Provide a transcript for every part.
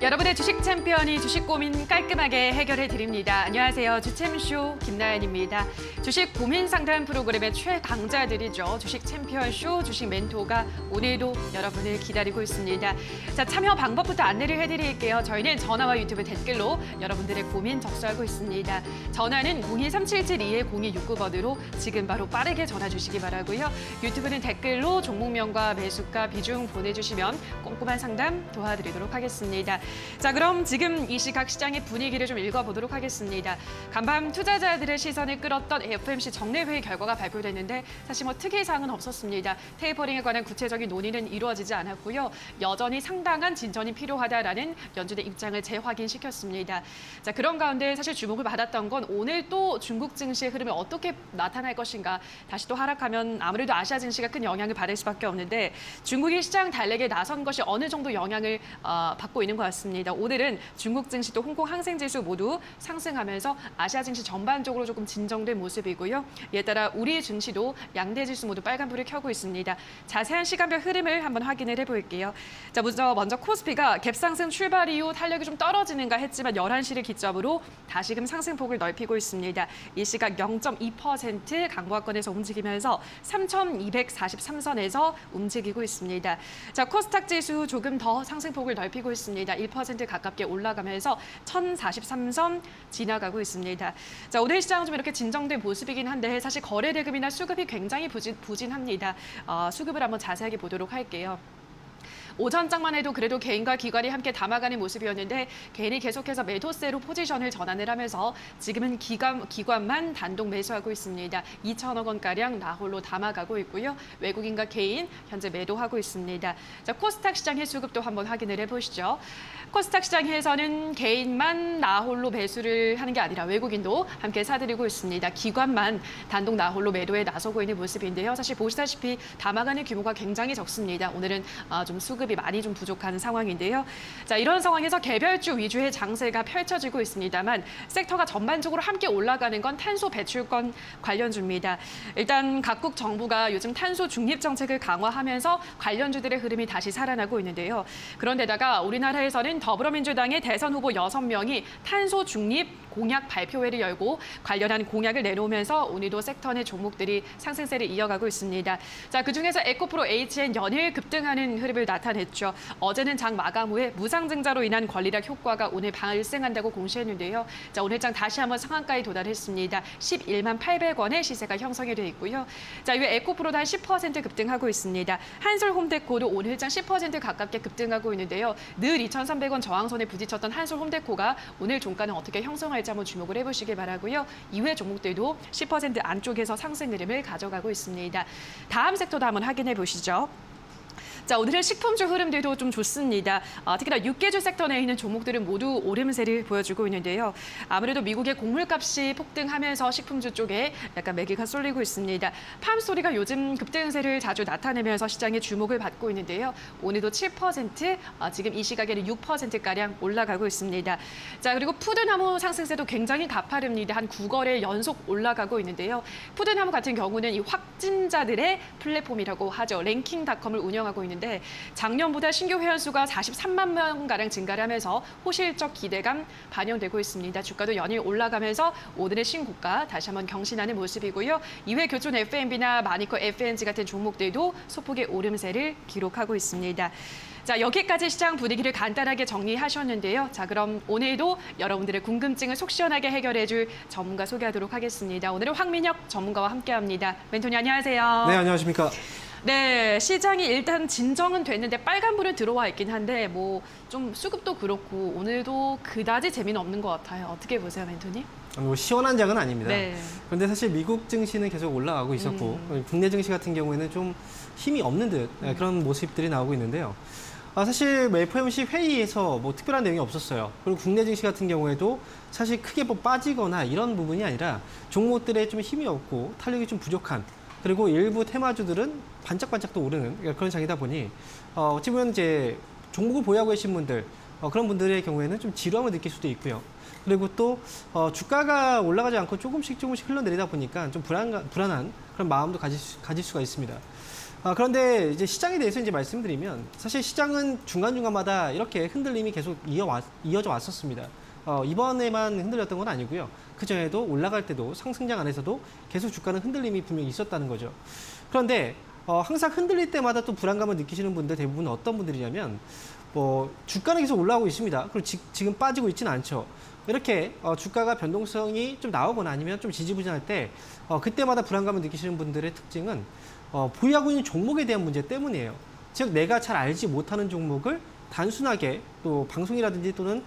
여러분의 주식 챔피언이 주식 고민 깔끔하게 해결해 드립니다. 안녕하세요. 주챔쇼 김나연입니다. 주식 고민 상담 프로그램의 최강자들이죠. 주식 챔피언쇼, 주식 멘토가 오늘도 여러분을 기다리고 있습니다. 자, 참여 방법부터 안내를 해드릴게요. 저희는 전화와 유튜브 댓글로 여러분들의 고민 접수하고 있습니다. 전화는 02377210269번으로 지금 바로 빠르게 전화 주시기 바라고요. 유튜브는 댓글로 종목명과 매수가 비중 보내주시면 꼼꼼한 상담 도와드리도록 하겠습니다. 자, 그럼 지금 이 시각 시장의 분위기를 좀 읽어보도록 하겠습니다. 간밤 투자자들의 시선을 끌었던 FOMC 정례회의 결과가 발표됐는데 사실 뭐 특이사항은 없었습니다. 테이퍼링에 관한 구체적인 논의는 이루어지지 않았고요. 여전히 상당한 진전이 필요하다라는 연준의 입장을 재확인시켰습니다. 자, 그런 가운데 사실 주목을 받았던 건 오늘 또 중국 증시의 흐름이 어떻게 나타날 것인가. 다시 또 하락하면 아무래도 아시아 증시가 큰 영향을 받을 수밖에 없는데 중국이 시장 달래기에 나선 것이 어느 정도 영향을 받고 있는 것 같습니다. 오늘은 중국 증시 또 홍콩 항생 지수 모두 상승하면서 아시아 증시 전반적으로 조금 진정된 모습이고요. 이에 따라 우리 증시도 양대 지수 모두 빨간불을 켜고 있습니다. 자세한 시간별 흐름을 한번 확인을 해볼게요. 자, 먼저 코스피가 갭상승 출발 이후 탄력이 좀 떨어지는가 했지만 11시를 기점으로 다시금 상승폭을 넓히고 있습니다. 이 시각 0.2% 강보합권에서 움직이면서 3,243선에서 움직이고 있습니다. 자, 코스닥 지수 조금 더 상승폭을 넓히고 있습니다. 1% 가깝게 올라가면서 1,043선 지나가고 있습니다. 자, 오늘 시장은 좀 이렇게 진정된 모습이긴 한데 사실 거래 대금이나 수급이 굉장히 부진합니다. 수급을 한번 자세하게 보도록 할게요. 오전장만 해도 그래도 개인과 기관이 함께 담아가는 모습이었는데 개인이 계속해서 매도세로 포지션을 전환을 하면서 지금은 기관만 단독 매수하고 있습니다. 2천억 원가량 나홀로 담아가고 있고요. 외국인과 개인 현재 매도하고 있습니다. 자, 코스닥 시장의 수급도 한번 확인을 해보시죠. 코스닥 시장에서는 개인만 나홀로 매수를 하는 게 아니라 외국인도 함께 사들이고 있습니다. 기관만 단독 나홀로 매도에 나서고 있는 모습인데요. 사실 보시다시피 담아가는 규모가 굉장히 적습니다. 오늘은 좀 수급이 많이 좀 부족한 상황인데요. 자, 이런 상황에서 개별주 위주의 장세가 펼쳐지고 있습니다만 섹터가 전반적으로 함께 올라가는 건 탄소 배출권 관련주입니다. 일단 각국 정부가 요즘 탄소 중립 정책을 강화하면서 관련주들의 흐름이 다시 살아나고 있는데요. 그런데다가 우리나라에서는 더불어민주당의 대선 후보 6명이 탄소 중립 공약 발표회를 열고 관련한 공약을 내놓으면서 오늘도 섹터 내 종목들이 상승세를 이어가고 있습니다. 자, 그중에서 에코프로 HN 연일 급등하는 흐름을 나타냈죠. 어제는 장 마감 후에 무상증자로 인한 권리락 효과가 오늘 발생한다고 공시했는데요. 자, 오늘장 다시 한번 상한가에 도달했습니다. 11만 800원의 시세가 형성이 돼 있고요. 자, 이외 에코프로도 한 10% 급등하고 있습니다. 한솔홈데코도 오늘장 10% 가깝게 급등하고 있는데요. 늘 2,300원 저항선에 부딪혔던 한솔홈데코가 오늘 종가는 어떻게 형성할지 한번 주목을 해보시길 바라고요. 이외 종목들도 10% 안쪽에서 상승 흐름을 가져가고 있습니다. 다음 섹터도 한번 확인해 보시죠. 자, 오늘은 식품주 흐름들도 좀 좋습니다. 특히나 육개주 섹터 내에 있는 종목들은 모두 오름세를 보여주고 있는데요. 아무래도 미국의 곡물값이 폭등하면서 식품주 쪽에 약간 매기가 쏠리고 있습니다. 팜스토리가 요즘 급등세를 자주 나타내면서 시장의 주목을 받고 있는데요. 오늘도 7%, 지금 이 시각에는 6%가량 올라가고 있습니다. 자, 그리고 푸드나무 상승세도 굉장히 가파릅니다. 한 9거래 연속 올라가고 있는데요. 푸드나무 같은 경우는 이 확진자들의 플랫폼이라고 하죠. 랭킹닷컴을 운영하고 있는 데 작년보다 신규 회원 수가 43만 명가량 증가를 하면서 호실적 기대감 반영되고 있습니다. 주가도 연일 올라가면서 오늘의 신고가 다시 한번 경신하는 모습이고요. 이외 교촌 F&B나 마니커 FNG 같은 종목들도 소폭의 오름세를 기록하고 있습니다. 자, 여기까지 시장 분위기를 간단하게 정리하셨는데요. 자, 그럼 오늘도 여러분들의 궁금증을 속 시원하게 해결해줄 전문가 소개하도록 하겠습니다. 오늘은 황민혁 전문가와 함께합니다. 멘토님 안녕하세요. 네, 안녕하십니까. 네, 시장이 일단 진정은 됐는데 빨간불은 들어와 있긴 한데 뭐 좀 수급도 그렇고 오늘도 그다지 재미는 없는 것 같아요. 어떻게 보세요, 멘토님? 뭐 시원한 장은 아닙니다. 네. 그런데 사실 미국 증시는 계속 올라가고 있었고 국내 증시 같은 경우에는 좀 힘이 없는 듯 그런 모습들이 나오고 있는데요. 사실 FOMC 회의에서 뭐 특별한 내용이 없었어요. 그리고 국내 증시 같은 경우에도 사실 크게 뭐 빠지거나 이런 부분이 아니라 종목들에 좀 힘이 없고 탄력이 좀 부족한 그리고 일부 테마주들은 반짝반짝 또 오르는 그런 장이다 보니 어찌 보면 이제 종목을 보유하고 계신 분들 그런 분들의 경우에는 좀 지루함을 느낄 수도 있고요. 그리고 또 주가가 올라가지 않고 조금씩 흘러내리다 보니까 좀 불안한 그런 마음도 가질 수가 있습니다. 그런데 이제 시장에 대해서 이제 말씀드리면 사실 시장은 중간중간마다 이렇게 흔들림이 계속 이어져 왔었습니다. 이번에만 흔들렸던 건 아니고요. 그전에도 올라갈 때도 상승장 안에서도 계속 주가는 흔들림이 분명히 있었다는 거죠. 그런데 항상 흔들릴 때마다 또 불안감을 느끼시는 분들 대부분 어떤 분들이냐면 주가는 계속 올라오고 있습니다. 그리고 지금 빠지고 있지는 않죠. 이렇게 주가가 변동성이 좀 나오거나 아니면 좀 지지부진할 때 그때마다 불안감을 느끼시는 분들의 특징은 보유하고 있는 종목에 대한 문제 때문이에요. 즉 내가 잘 알지 못하는 종목을 단순하게 또 방송이라든지 또는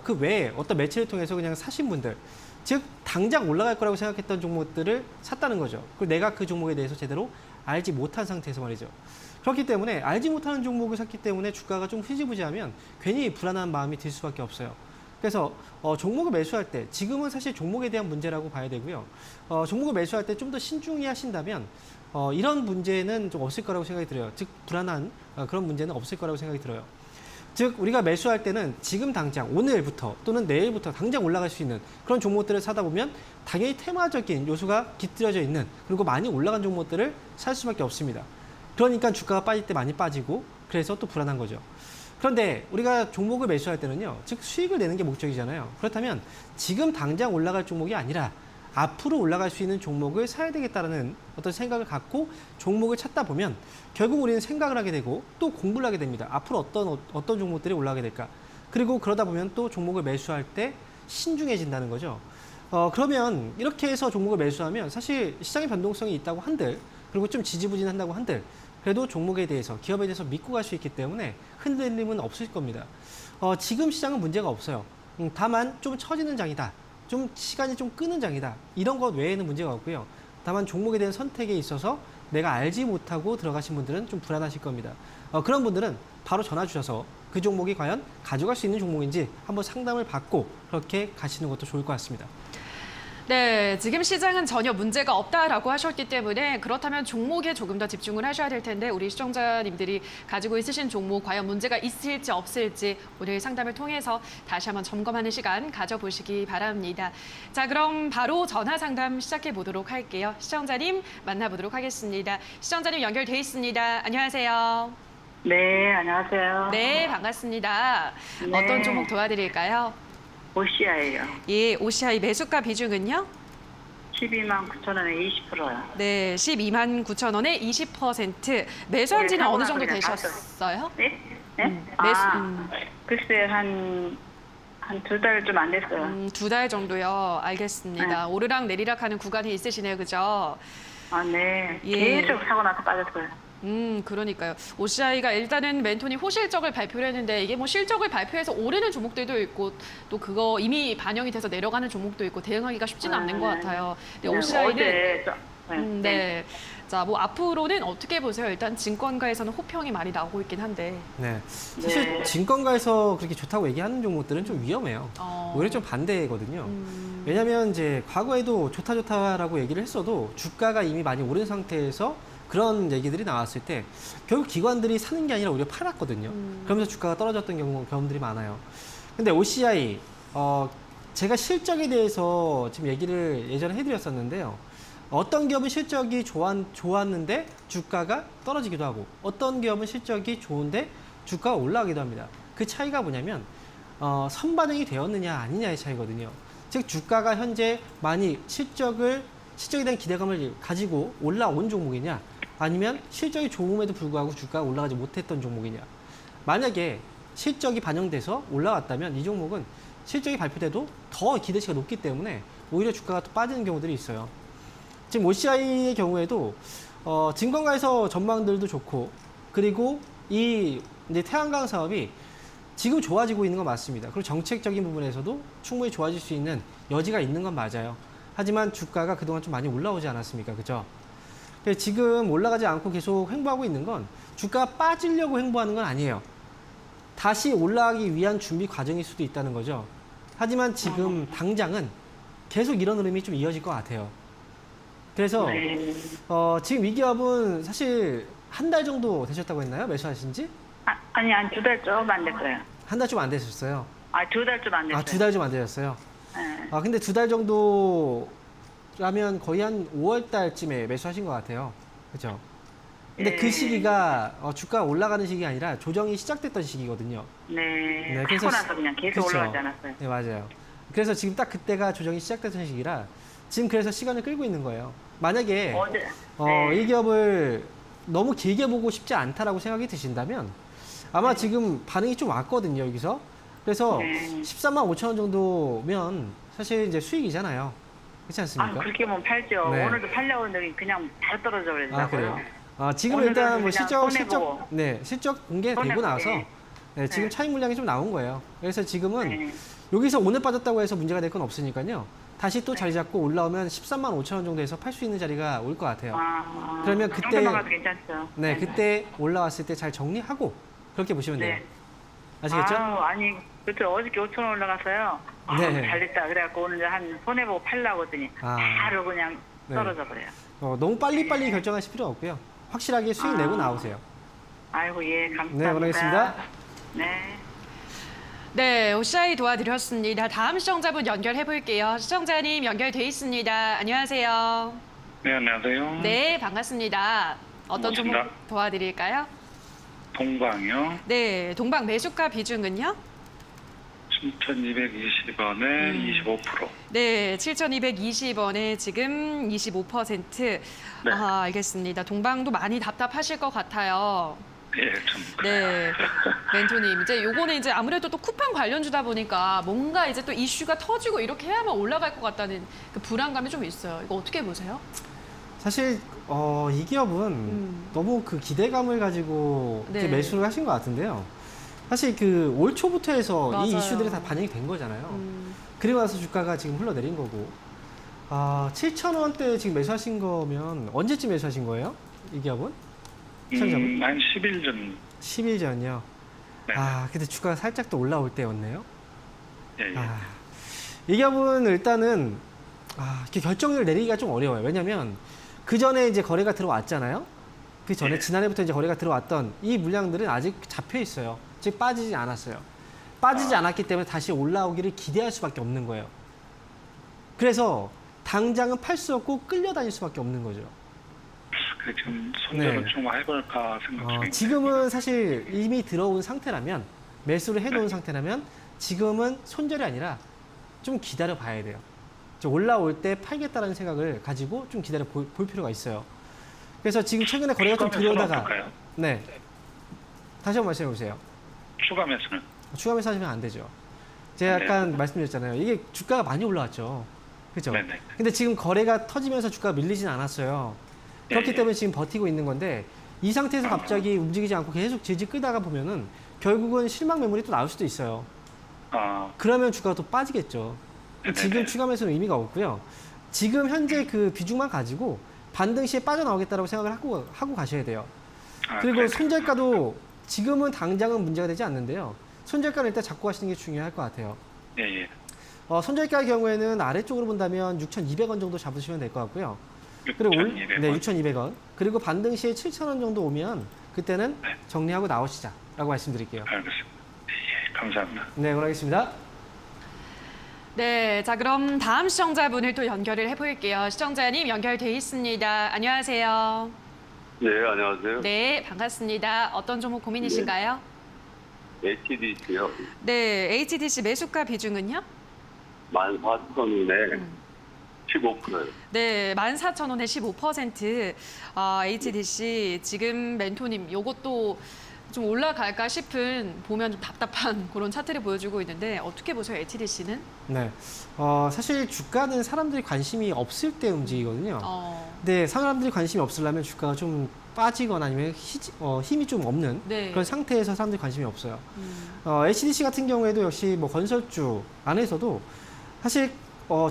그 외에 어떤 매체를 통해서 그냥 사신 분들, 즉 당장 올라갈 거라고 생각했던 종목들을 샀다는 거죠. 그리고 내가 그 종목에 대해서 제대로 알지 못한 상태에서 말이죠. 그렇기 때문에 알지 못하는 종목을 샀기 때문에 주가가 좀 흐지부지하면 괜히 불안한 마음이 들 수밖에 없어요. 그래서 종목을 매수할 때 지금은 사실 종목에 대한 문제라고 봐야 되고요. 종목을 매수할 때 좀 더 신중히 하신다면 이런 문제는 좀 없을 거라고 생각이 들어요. 즉 불안한 그런 문제는 없을 거라고 생각이 들어요. 즉 우리가 매수할 때는 지금 당장 오늘부터 또는 내일부터 당장 올라갈 수 있는 그런 종목들을 사다 보면 당연히 테마적인 요소가 깃들여져 있는 그리고 많이 올라간 종목들을 살 수밖에 없습니다. 그러니까 주가가 빠질 때 많이 빠지고 그래서 또 불안한 거죠. 그런데 우리가 종목을 매수할 때는요, 즉 수익을 내는 게 목적이잖아요. 그렇다면 지금 당장 올라갈 종목이 아니라 앞으로 올라갈 수 있는 종목을 사야 되겠다는 어떤 생각을 갖고 종목을 찾다 보면 결국 우리는 생각을 하게 되고 또 공부를 하게 됩니다. 앞으로 어떤 종목들이 올라가게 될까? 그리고 그러다 보면 또 종목을 매수할 때 신중해진다는 거죠. 그러면 이렇게 해서 종목을 매수하면 사실 시장의 변동성이 있다고 한들 그리고 좀 지지부진한다고 한들 그래도 종목에 대해서 기업에 대해서 믿고 갈 수 있기 때문에 흔들림은 없을 겁니다. 지금 시장은 문제가 없어요. 다만 좀 처지는 장이다. 좀 시간이 좀 끄는 장이다. 이런 것 외에는 문제가 없고요. 다만 종목에 대한 선택에 있어서 내가 알지 못하고 들어가신 분들은 좀 불안하실 겁니다. 그런 분들은 바로 전화 주셔서 그 종목이 과연 가져갈 수 있는 종목인지 한번 상담을 받고 그렇게 가시는 것도 좋을 것 같습니다. 네, 지금 시장은 전혀 문제가 없다라고 하셨기 때문에 그렇다면 종목에 조금 더 집중을 하셔야 될 텐데 우리 시청자님들이 가지고 있으신 종목 과연 문제가 있을지 없을지 오늘 상담을 통해서 다시 한번 점검하는 시간 가져보시기 바랍니다. 자, 그럼 바로 전화 상담 시작해 보도록 할게요. 시청자님 만나보도록 하겠습니다. 시청자님 연결돼 있습니다. 안녕하세요. 네, 안녕하세요. 네, 반갑습니다. 네. 어떤 종목 도와드릴까요? 오시아예요. 예, OCI 매수가 비중은요? 12만 9천 원에 20%요. 네, 12만 9천 원에 20%. 매수한 지는 네, 어느 정도 그냥 되셨어요? 네? 네? 글쎄 한 두 달 좀 안 됐어요. 2달 정도요. 알겠습니다. 네. 오르락 내리락 하는 구간이 있으시네요. 그죠? 아, 네. 예. 계속 사고 나서 빠졌어요. 그러니까요. OCI가 일단은 멘토니 호실적을 발표를 했는데 이게 뭐 실적을 발표해서 오르는 종목들도 있고 또 그거 이미 반영이 돼서 내려가는 종목도 있고 대응하기가 쉽지는 않는 것 같아요. 근데 네, OCI는 어제 네. 자, 뭐 앞으로는 어떻게 보세요? 일단 증권가에서는 호평이 많이 나오고 있긴 한데. 네. 사실 네. 증권가에서 그렇게 좋다고 얘기하는 종목들은 좀 위험해요. 오히려 좀 반대거든요. 왜냐하면 이제 과거에도 좋다라고 얘기를 했어도 주가가 이미 많이 오른 상태에서 그런 얘기들이 나왔을 때 결국 기관들이 사는 게 아니라 오히려 팔았거든요. 그러면서 주가가 떨어졌던 경험들이 많아요. 근데 OCI 제가 실적에 대해서 지금 얘기를 예전에 해드렸었는데요. 어떤 기업은 실적이 좋았는데 주가가 떨어지기도 하고 어떤 기업은 실적이 좋은데 주가가 올라가기도 합니다. 그 차이가 뭐냐면 선반영이 되었느냐 아니냐의 차이거든요. 즉 주가가 현재 많이 실적에 대한 기대감을 가지고 올라온 종목이냐 아니면 실적이 좋음에도 불구하고 주가가 올라가지 못했던 종목이냐. 만약에 실적이 반영돼서 올라왔다면 이 종목은 실적이 발표돼도 더 기대치가 높기 때문에 오히려 주가가 더 빠지는 경우들이 있어요. 지금 OCI의 경우에도 증권가에서 전망들도 좋고 그리고 이 이제 태양광 사업이 지금 좋아지고 있는 건 맞습니다. 그리고 정책적인 부분에서도 충분히 좋아질 수 있는 여지가 있는 건 맞아요. 하지만 주가가 그동안 좀 많이 올라오지 않았습니까? 그죠? 지금 올라가지 않고 계속 횡보하고 있는 건 주가가 빠지려고 횡보하는 건 아니에요. 다시 올라가기 위한 준비 과정일 수도 있다는 거죠. 하지만 지금 당장은 계속 이런 흐름이 좀 이어질 것 같아요. 그래서 지금 이 기업은 사실 한 달 정도 되셨다고 했나요? 매수하신 지? 아니, 한 두 달 좀 안 됐어요. 한 달 좀 안 되셨어요? 아, 두 달 좀 안 됐어요. 2달 좀 안 되셨어요? 네. 근데 2달 정도라면 거의 한 5월 달쯤에 매수하신 것 같아요. 그죠? 근데 예. 그 시기가 주가가 올라가는 시기가 아니라 조정이 시작됐던 시기거든요. 네. 그래서 하고 나서 그냥 계속 그렇죠. 올라가지 않았어요. 네, 맞아요. 그래서 지금 딱 그때가 조정이 시작됐던 시기라 지금 그래서 시간을 끌고 있는 거예요. 만약에 어제. 네. 이 기업을 너무 길게 보고 싶지 않다라고 생각이 드신다면 아마 지금 반응이 좀 왔거든요, 여기서. 그래서 네. 13만 5천 원 정도면 사실 이제 수익이잖아요. 그렇지 아, 않습니까? 그렇게 보면 팔죠. 네. 오늘도 팔려고 했는데 그냥 바로 떨어져 버리더라고요. 아, 그래요? 지금 오늘은 일단 뭐 그냥 실적 손해보고. 실적 공개되고 손해보고, 나서 예. 네, 지금 네. 차익 물량이 좀 나온 거예요. 그래서 지금은 네. 여기서 오늘 빠졌다고 해서 문제가 될 건 없으니까요. 다시 또 자리 잡고 올라오면 13만 5천 원 정도에서 팔 수 있는 자리가 올 것 같아요. 아, 그러면 그 그때- 정도만 가도 괜찮죠. 네, 그때 올라왔을 때 잘 정리하고 그렇게 보시면 돼요. 네. 아시겠죠? 아니, 그때 어저께 5천 원 올라갔어요. 네. 잘됐다. 그래갖고 오늘 한 손해보고 팔라고 했더니 아. 바로 그냥 네. 떨어져 버려요. 너무 빨리빨리 결정하실 필요 없고요. 확실하게 수익 내고 나오세요. 아이고, 예, 감사합니다. 네, 고맙습니다. 네. 네, OCI 도와드렸습니다. 다음 시청자분 연결해 볼게요. 시청자님 연결돼 있습니다. 안녕하세요. 네, 안녕하세요. 네, 반갑습니다. 어떤 종목 반갑습니다. 도와드릴까요? 동방이요. 네, 동방 매수가 비중은요? 7,220원에 25%. 네, 7,220원에 지금 25%. 네. 알겠습니다. 동방도 많이 답답하실 것 같아요. 예, 좀 네, 그래요. 멘토님. 이제 요거는 이제 아무래도 또 쿠팡 관련주다 보니까 뭔가 이제 또 이슈가 터지고 이렇게 해야만 올라갈 것 같다는 그 불안감이 좀 있어요. 이거 어떻게 보세요? 사실 이 기업은 너무 그 기대감을 가지고 이렇게 네. 매수를 하신 것 같은데요. 사실 그 올 초부터 해서 이 맞아요. 이슈들이 다 반영이 된 거잖아요. 그리고 나서 주가가 지금 흘러내린 거고. 7,000원대 지금 매수하신 거면 언제쯤 매수하신 거예요? 이 기업은? 시청자분? 한 10일 전. 10일 전이요. 네. 근데 주가가 살짝 또 올라올 때였네요. 예, 예. 이 기업은 일단은 이렇게 결정을 내리기가 좀 어려워요. 왜냐면 그 전에 이제 거래가 들어왔잖아요. 그 전에 예. 지난해부터 이제 거래가 들어왔던 이 물량들은 아직 잡혀 있어요. 즉 빠지지 않았어요. 빠지지 않았기 때문에 다시 올라오기를 기대할 수밖에 없는 거예요. 그래서 당장은 팔 수 없고 끌려다닐 수밖에 없는 거죠. 그래, 지금 손절을 네. 좀 해볼까 생각 중입니다. 지금은 사실 이미 들어온 상태라면 매수를 해놓은 상태라면 지금은 손절이 아니라 좀 기다려 봐야 돼요. 올라올 때 팔겠다라는 생각을 가지고 좀 기다려 볼 필요가 있어요. 그래서 지금 최근에 거래가 좀 추가 매수는 들어오다가 어떨까요? 네, 다시 한번 말씀해 보세요. 추가 매수는? 추가 매수 하시면 안 되죠. 제가 약간 네. 말씀드렸잖아요. 이게 주가가 많이 올라왔죠. 그죠? 네네. 근데 지금 거래가 터지면서 주가가 밀리진 않았어요. 그렇기 예. 때문에 지금 버티고 있는 건데 이 상태에서 갑자기 움직이지 않고 계속 질질 끄다가 보면은 결국은 실망 매물이 또 나올 수도 있어요. 그러면 주가가 또 빠지겠죠. 네네네. 지금 추가 매수는 의미가 없고요. 지금 현재 그 비중만 가지고 반등 시에 빠져나오겠다라고 생각을 하고 가셔야 돼요. 그리고 그래요? 손절가도 지금은 당장은 문제가 되지 않는데요. 손절가는 일단 잡고 가시는 게 중요할 것 같아요. 예, 예. 손절가의 경우에는 아래쪽으로 본다면 6,200원 정도 잡으시면 될 것 같고요. 그리고 6,200원. 네, 6,200원. 그리고 반등 시에 7,000원 정도 오면 그때는 네. 정리하고 나오시자라고 말씀드릴게요. 알겠습니다. 예, 감사합니다. 네, 그러겠습니다. 네, 자 그럼 다음 시청자분을 또 연결을 해볼게요. 시청자님 연결돼 있습니다. 안녕하세요. 네, 안녕하세요. 네, 반갑습니다. 어떤 종목 고민이신가요? HDC요. 네, HDC 매수가 비중은요? 14,000원에 15%예요. 네, 14,000원에 15%. HDC 지금 멘토님 요것도 좀 올라갈까 싶은 보면 좀 답답한 그런 차트를 보여주고 있는데 어떻게 보세요, HDC는? 네, 사실 주가는 사람들이 관심이 없을 때 움직이거든요. 근데 사람들이 관심이 없으려면 주가가 좀 빠지거나 아니면 힘이 좀 없는 네. 그런 상태에서 사람들이 관심이 없어요. HDC 같은 경우에도 역시 뭐 건설주 안에서도 사실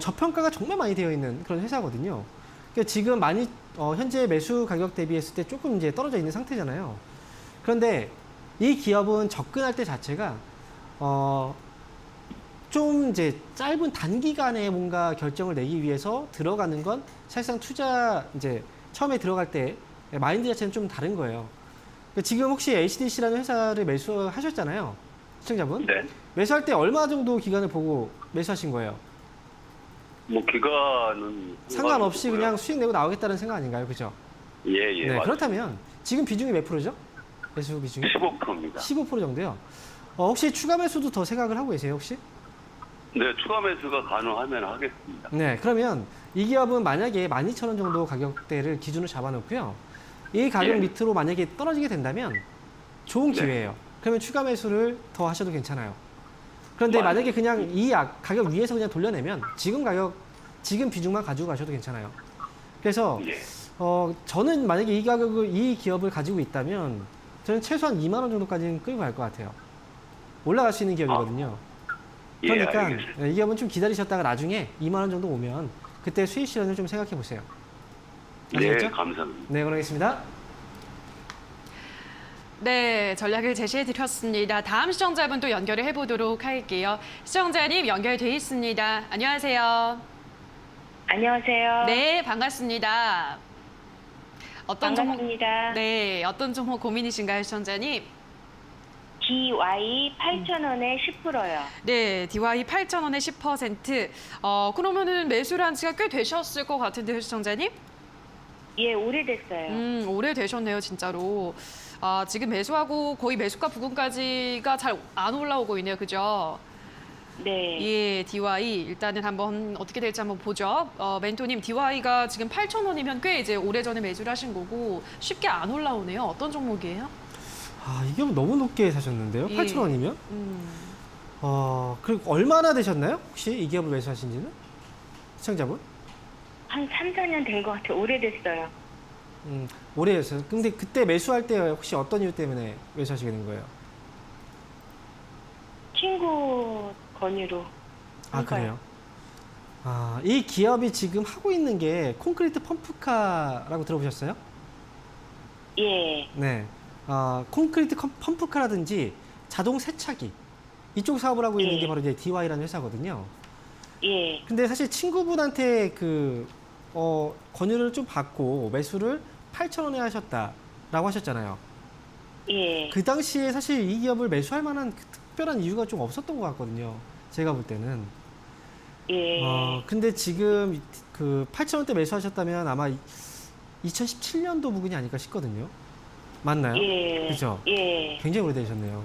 저평가가 정말 많이 되어 있는 그런 회사거든요. 그러니까 지금 많이 현재 매수 가격 대비했을 때 조금 이제 떨어져 있는 상태잖아요. 그런데 이 기업은 접근할 때 자체가 좀 이제 짧은 단기간에 뭔가 결정을 내기 위해서 들어가는 건 사실상 투자 이제 처음에 들어갈 때 마인드 자체는 좀 다른 거예요. 그러니까 지금 혹시 HDC라는 회사를 매수하셨잖아요, 시청자분. 네. 매수할 때 얼마 정도 기간을 보고 매수하신 거예요? 뭐 기간은 상관없이 상관없고요. 그냥 수익 내고 나오겠다는 생각 아닌가요, 그죠? 예, 예. 네, 맞습니다. 그렇다면 지금 비중이 몇 프로죠? 매수 비중이? 15%입니다. 15% 정도요. 혹시 추가 매수도 더 생각을 하고 계세요, 혹시? 네, 추가 매수가 가능하면 하겠습니다. 네, 그러면 이 기업은 만약에 12,000원 정도 가격대를 기준으로 잡아놓고요. 이 가격 예. 밑으로 만약에 떨어지게 된다면 좋은 네. 기회예요. 그러면 추가 매수를 더 하셔도 괜찮아요. 그런데 맞아요. 만약에 그냥 이 가격 위에서 그냥 돌려내면 지금 비중만 가지고 가셔도 괜찮아요. 그래서 예. 저는 만약에 이 기업을 가지고 있다면 저는 최소한 2만 원 정도까지는 끌고 갈 것 같아요. 올라갈 수 있는 기업이거든요. 예, 그러니까 알겠습니다. 이 기업은 좀 기다리셨다가 나중에 2만 원 정도 오면 그때 수익 실현을 좀 생각해 보세요. 네, 아시겠죠? 감사합니다. 네, 그러겠습니다. 네, 전략을 제시해 드렸습니다. 다음 시청자분 또 연결을 해보도록 할게요. 시청자님 연결돼 있습니다. 안녕하세요. 안녕하세요. 네, 반갑습니다. 반갑습니다. 네, 어떤 종목 고민이신가요, 시청자님? DY 8,000원에 10%요. 네, DY 8,000원에 10%. 그러면은 매수를 한 지가 꽤 되셨을 것 같은데요, 시청자님? 예, 오래됐어요. 오래되셨네요, 진짜로. 지금 매수하고 거의 매수가 부근까지가 잘 안 올라오고 있네요, 그죠? 네. 예, DY 일단은 한번 어떻게 될지 한번 보죠. 멘토님, DY가 지금 8,000원이면 꽤 이제 오래전에 매수를 하신 거고 쉽게 안 올라오네요. 어떤 종목이에요? 이 기업은 너무 높게 사셨는데요. 예. 8,000원이면? 음, 그리고 얼마나 되셨나요? 혹시 이 기업을 매수하신 지는? 시청자분? 한 3, 4년 된 것 같아요. 오래됐어요. 오래였어요. 근데 그때 매수할 때 혹시 어떤 이유 때문에 매수하시게 된 거예요? 친구 권유로. 한 그래요? 이 기업이 지금 하고 있는 게 콘크리트 펌프카라고 들어보셨어요? 예. 네. 콘크리트 펌프카라든지 자동 세차기 이쪽 사업을 하고 있는 예. 게 바로 이제 DY라는 회사거든요. 예. 근데 사실 친구분한테 권유를 좀 받고 매수를 8,000원에 하셨다라고 하셨잖아요. 예. 그 당시에 사실 이 기업을 매수할 만한 특별한 이유가 좀 없었던 것 같거든요. 제가 볼 때는. 예. 근데 지금 8,000원대 매수하셨다면 아마 2017년도 부근이 아닐까 싶거든요. 맞나요? 예. 그죠? 예. 굉장히 오래되셨네요.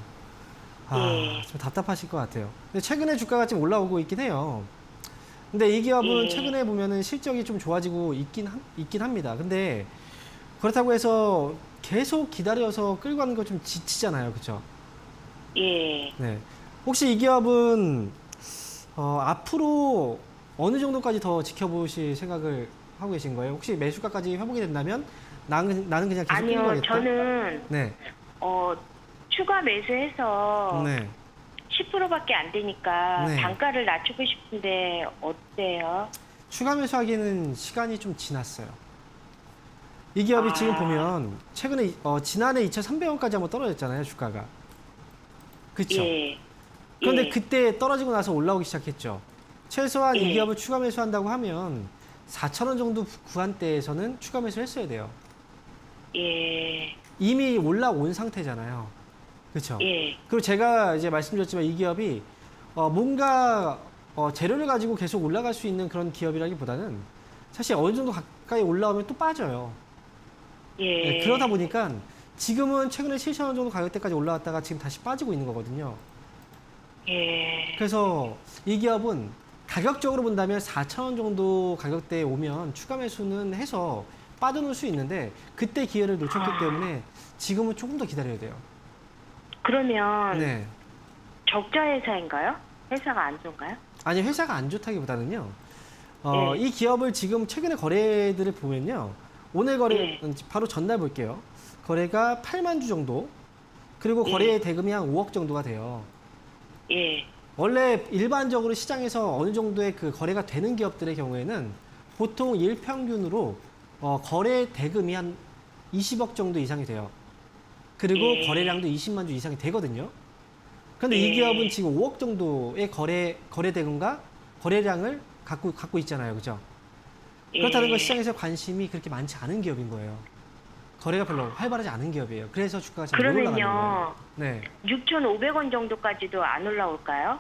예. 좀 답답하실 것 같아요. 근데 최근에 주가가 좀 올라오고 있긴 해요. 근데 이 기업은 예. 최근에 보면은 실적이 좀 좋아지고 있긴 합니다. 근데 그렇다고 해서 계속 기다려서 끌고 가는 거 좀 지치잖아요. 그죠? 예. 네. 혹시 이 기업은 앞으로 어느 정도까지 더 지켜보실 생각을 하고 계신 거예요? 혹시 매수가까지 회복이 된다면 나는 그냥 계속 끌고 아니요, 가겠다? 저는 네. 추가 매수해서 네. 10%밖에 안 되니까 네. 단가를 낮추고 싶은데 어때요? 추가 매수하기에는 시간이 좀 지났어요. 이 기업이 지금 보면 최근에 지난해 2,300원까지 한번 떨어졌잖아요, 주가가. 그렇죠? 예. 그런데 예. 그때 떨어지고 나서 올라오기 시작했죠. 최소한 이 예. 기업을 추가 매수한다고 하면 4,000원 정도 구간대에서는 추가 매수를 했어야 돼요. 예. 이미 올라온 상태잖아요. 그렇죠? 예. 그리고 제가 이제 말씀드렸지만 이 기업이 뭔가 재료를 가지고 계속 올라갈 수 있는 그런 기업이라기보다는 사실 어느 정도 가까이 올라오면 또 빠져요. 예. 네, 그러다 보니까 지금은 최근에 7,000원 정도 가격대까지 올라왔다가 지금 다시 빠지고 있는 거거든요. 예. 그래서 이 기업은 가격적으로 본다면 4,000원 정도 가격대에 오면 추가 매수는 해서 빠져놓을 수 있는데 그때 기회를 놓쳤기 때문에 지금은 조금 더 기다려야 돼요. 그러면 네. 적자 회사인가요? 회사가 안 좋은가요? 아니 회사가 안 좋다기보다는요. 네. 이 기업을 지금 최근에 거래들을 보면요. 오늘 거래 네. 바로 전날 볼게요. 거래가 8만 주 정도. 그리고 네. 거래 대금이 한 5억 정도가 돼요. 예. 원래 일반적으로 시장에서 어느 정도의 그 거래가 되는 기업들의 경우에는 보통 일평균으로 거래 대금이 한 20억 정도 이상이 돼요. 그리고 예. 거래량도 20만 주 이상이 되거든요. 그런데 이 예. 기업은 지금 5억 정도의 거래 대금과 거래량을 갖고 있잖아요. 그죠? 그렇다는 예. 건 시장에서 관심이 그렇게 많지 않은 기업인 거예요. 거래가 별로 활발하지 않은 기업이에요. 그래서 주가가 잘 못 올라가는 거예요. 그러면요. 네. 6,500원 정도까지도 안 올라올까요?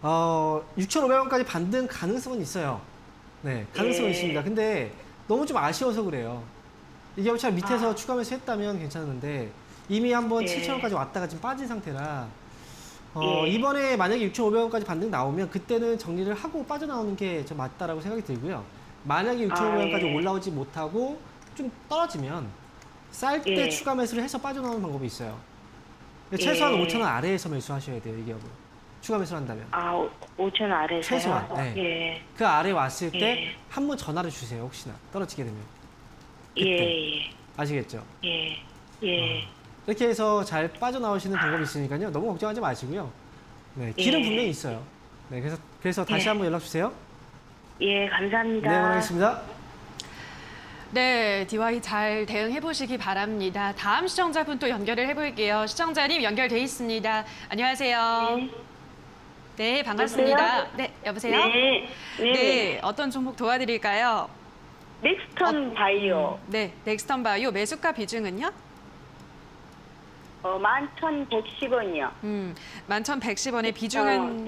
6,500원까지 반등 가능성은 있어요. 네, 가능성은 예. 있습니다. 근데 너무 좀 아쉬워서 그래요. 이 기업처럼 밑에서 추가 매수했다면 괜찮은데 이미 한번 예. 7,000원까지 왔다가 지금 빠진 상태라 예. 이번에 만약에 6,500원까지 반등 나오면 그때는 정리를 하고 빠져나오는 게 좀 맞다라고 생각이 들고요. 만약에 6,500원까지 예. 올라오지 못하고 좀 떨어지면 쌀 때 예. 추가 매수를 해서 빠져나오는 방법이 있어요. 최소한 예. 5,000원 아래에서 매수하셔야 돼요, 이 기업은. 추가 매수를 한다면. 5천 아래서요? 최소한, 네. 예. 그 아래 왔을 때 예. 한 번 전화를 주세요, 혹시나 떨어지게 되면. 예. 아시겠죠? 예. 예. 이렇게 해서 잘 빠져나오시는 방법이 있으니까요. 너무 걱정하지 마시고요. 네, 길은 예. 분명히 있어요. 네, 그래서 다시 예. 한번 연락 주세요. 예, 감사합니다. 네, 원하겠습니다. 네, DY 잘 대응해 보시기 바랍니다. 다음 시청자분 또 연결을 해볼게요. 시청자님 연결돼 있습니다. 안녕하세요. 네. 네, 반갑습니다. 여보세요? 네, 여보세요? 네. 네. 네, 어떤 종목 도와드릴까요? 넥스턴 바이오. 네, 넥스턴 바이오 매수가 비중은요? 11,110원이요. 11,110원의 비중은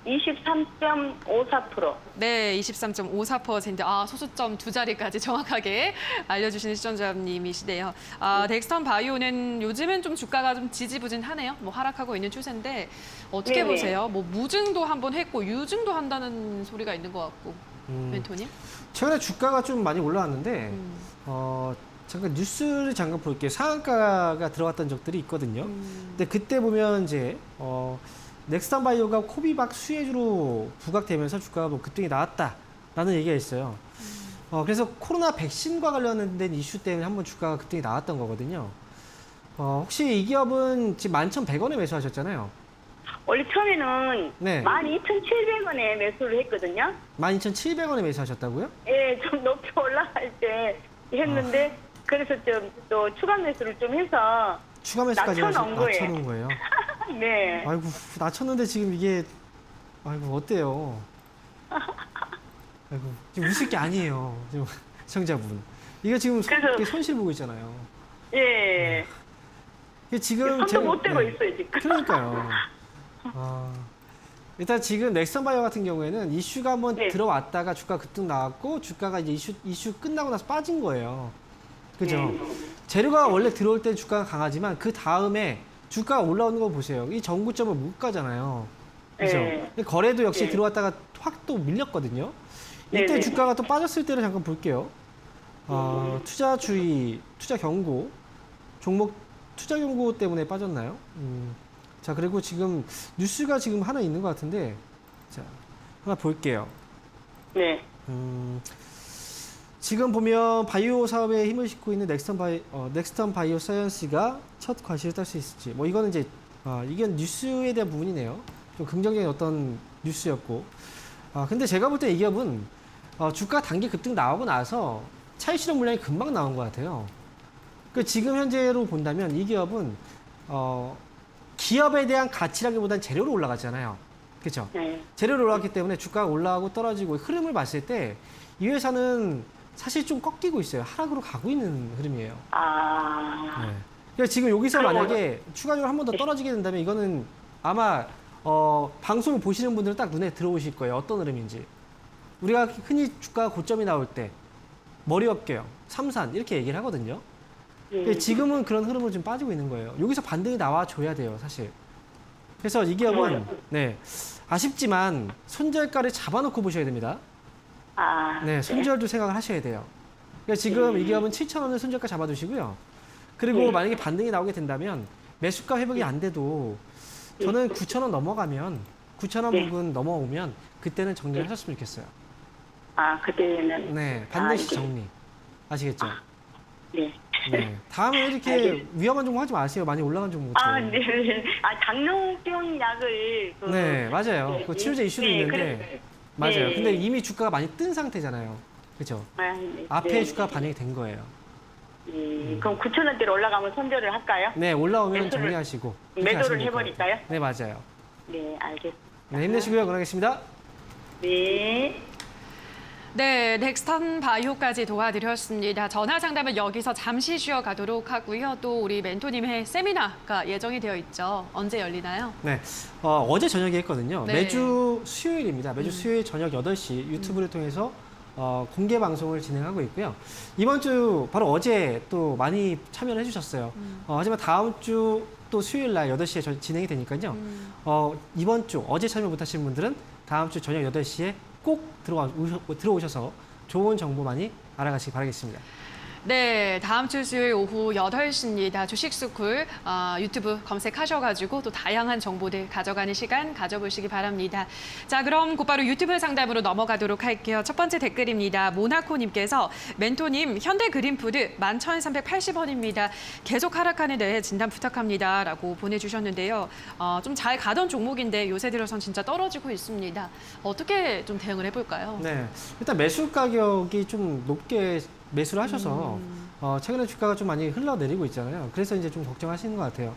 23.54%. 네, 23.54%. 아, 소수점 두 자리까지 정확하게 알려주시는 시청자님이시네요. 덱스턴 바이오는 요즘은 좀 주가가 좀 지지부진하네요. 뭐 하락하고 있는 추세인데 어떻게 네네. 보세요? 뭐 무증도 한번 했고 유증도 한다는 소리가 있는 것 같고. 멘토님? 최근에 주가가 좀 많이 올라왔는데 잠깐 뉴스를 잠깐 볼게요. 상한가가 들어갔던 적들이 있거든요. 근데 그때 보면 이제 넥스턴 바이오가 코비박 수혜주로 부각되면서 주가가 뭐 급등이 나왔다라는 얘기가 있어요. 그래서 코로나 백신과 관련된 이슈 때문에 한번 주가가 급등이 나왔던 거거든요. 혹시 이 기업은 지금 11,100원에 매수하셨잖아요. 원래 처음에는 네. 12,700원에 매수를 했거든요. 12,700원에 매수하셨다고요? 예, 좀 높이 올라갈 때 했는데 그래서 좀 또 추가 매수를 좀 해서 추가 매수까지 낮춰놓은 거예요. 낮춰놓은 거예요. 네. 아이고 낮췄는데 지금 이게 아이고 어때요? 아이고 지금 웃을 게 아니에요. 지금 시청자분 이거 지금 그래서- 이게 손실 보고 있잖아요. 예. 이게 지금 손도 못 대고 네. 있어요, 지금. 그러니까요. 일단 지금 넥슨 바이오 같은 경우에는 이슈가 한번 네. 들어왔다가 주가 급등 나왔고 주가가 이제 이슈 끝나고 나서 빠진 거예요. 그죠? 네. 재료가 원래 들어올 때 주가가 강하지만 그 다음에 주가가 올라오는 거 보세요. 이 전고점을 못 가잖아요. 그죠? 네. 근데 거래도 역시 네. 들어왔다가 확 또 밀렸거든요. 이때 네, 네. 주가가 또 빠졌을 때를 잠깐 볼게요. 투자 주의, 투자 경고, 종목 투자 경고 때문에 빠졌나요? 자, 그리고 지금 뉴스가 지금 하나 있는 것 같은데, 자, 하나 볼게요. 네. 지금 보면 바이오 사업에 힘을 싣고 있는 넥스턴 바이오 사이언스가 첫 과실을 딸 수 있을지. 뭐 이거는 이제 이게 뉴스에 대한 부분이네요. 좀 긍정적인 어떤 뉴스였고. 근데 제가 볼 때 이 기업은 주가 단기 급등 나오고 나서 차익 실현 물량이 금방 나온 것 같아요. 그 지금 현재로 본다면 이 기업은 기업에 대한 가치라기보다는 재료로 올라갔잖아요. 그렇죠? 네. 재료로 올라갔기 때문에 주가가 올라가고 떨어지고 흐름을 봤을 때 이 회사는 사실 좀 꺾이고 있어요. 하락으로 가고 있는 흐름이에요. 네. 그러니까 지금 여기서 그럼 만약에 추가적으로 한 번 더 떨어지게 된다면 이거는 아마 방송을 보시는 분들은 딱 눈에 들어오실 거예요. 어떤 흐름인지. 우리가 흔히 주가 고점이 나올 때 머리 어깨요, 삼산 이렇게 얘기를 하거든요. 근데 지금은 그런 흐름으로 좀 빠지고 있는 거예요. 여기서 반등이 나와줘야 돼요, 사실. 그래서 이 기업은 네, 아쉽지만 손절가를 잡아놓고 보셔야 됩니다. 네, 손절도 생각을 하셔야 돼요. 그러니까 지금 이 기업은 7,000원을 손절가 잡아두시고요. 그리고 네. 만약에 반등이 나오게 된다면 매수가 회복이 안 돼도 저는 9,000원 넘어가면 9,000원 네. 부분 넘어오면 그때는 정리를 하셨으면 좋겠어요. 그때는. 네, 반드시 이제- 정리. 아시겠죠? 네. 네. 다음에 이렇게 알겠습니다. 위험한 종목 하지 마세요. 많이 올라간 종목. 네. 당뇨병 약을. 네, 맞아요. 네. 그 치료제 이슈도 네, 있는데 맞아요. 네. 근데 이미 주가가 많이 뜬 상태잖아요. 그렇죠? 네. 앞에 네. 주가 반영이 된 거예요. 그럼 9,000원대로 올라가면 손절을 할까요? 네, 올라오면 매수를- 정리하시고 그렇게 매도를 하시면 될 해버릴까요? 거예요. 네, 맞아요. 네, 알겠습니다. 네, 힘내시고요. 응원하겠습니다. 네. 네, 넥스턴 바이오까지 도와드렸습니다. 전화 상담은 여기서 잠시 쉬어가도록 하고요. 또 우리 멘토님의 세미나가 예정이 되어 있죠. 언제 열리나요? 네, 어제 저녁에 했거든요. 네. 매주 수요일입니다. 매주 수요일 저녁 8시 유튜브를 통해서 공개 방송을 진행하고 있고요. 이번 주 바로 어제 또 많이 참여를 해주셨어요. 하지만 다음 주 또 수요일 날 8시에 진행이 되니까요. 이번 주 어제 참여 못하신 분들은 다음 주 저녁 8시에 꼭 들어오셔서 좋은 정보 많이 알아가시기 바라겠습니다. 네, 다음 주 수요일 오후 8시입니다. 주식스쿨 유튜브 검색하셔가지고 또 다양한 정보들 가져가는 시간 가져보시기 바랍니다. 자, 그럼 곧바로 유튜브 상담으로 넘어가도록 할게요. 첫 번째 댓글입니다. 모나코님께서 멘토님, 현대그린푸드 11,380원입니다. 계속 하락하는 데에 진단 부탁합니다. 라고 보내주셨는데요. 좀 잘 가던 종목인데 요새 들어선 진짜 떨어지고 있습니다. 어떻게 좀 대응을 해볼까요? 네, 일단 매수 가격이 좀 높게 매수를 하셔서 최근에 주가가 좀 많이 흘러내리고 있잖아요. 그래서 이제 좀 걱정하시는 것 같아요.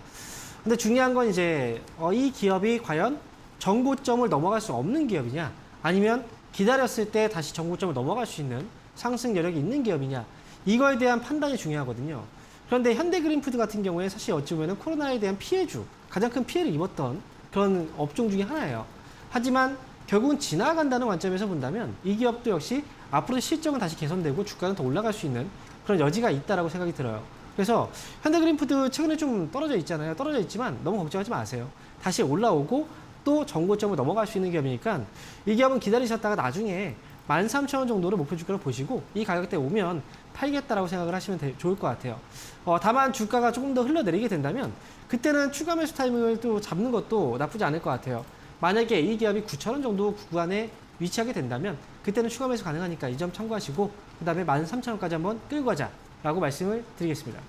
근데 중요한 건 이제 이 기업이 과연 정고점을 넘어갈 수 없는 기업이냐, 아니면 기다렸을 때 다시 정고점을 넘어갈 수 있는 상승 여력이 있는 기업이냐, 이거에 대한 판단이 중요하거든요. 그런데 현대그린푸드 같은 경우에 사실 어찌 보면 코로나에 대한 피해주, 가장 큰 피해를 입었던 그런 업종 중에 하나예요. 하지만 결국은 지나간다는 관점에서 본다면 이 기업도 역시 앞으로 실적은 다시 개선되고 주가는 더 올라갈 수 있는 그런 여지가 있다라고 생각이 들어요. 그래서 현대그린푸드 최근에 좀 떨어져 있잖아요. 떨어져 있지만 너무 걱정하지 마세요. 다시 올라오고 또 정고점을 넘어갈 수 있는 기업이니까 이 기업은 기다리셨다가 나중에 13,000원 정도를 목표 주가를 보시고 이 가격대 오면 팔겠다라고 생각을 하시면 좋을 것 같아요. 다만 주가가 조금 더 흘러내리게 된다면 그때는 추가 매수 타이밍을 또 잡는 것도 나쁘지 않을 것 같아요. 만약에 이 기업이 9,000원 정도 구간에 위치하게 된다면 그때는 추가 매수 가능하니까 이 점 참고하시고 그다음에 13,000원까지 한번 끌고 가자라고 말씀을 드리겠습니다.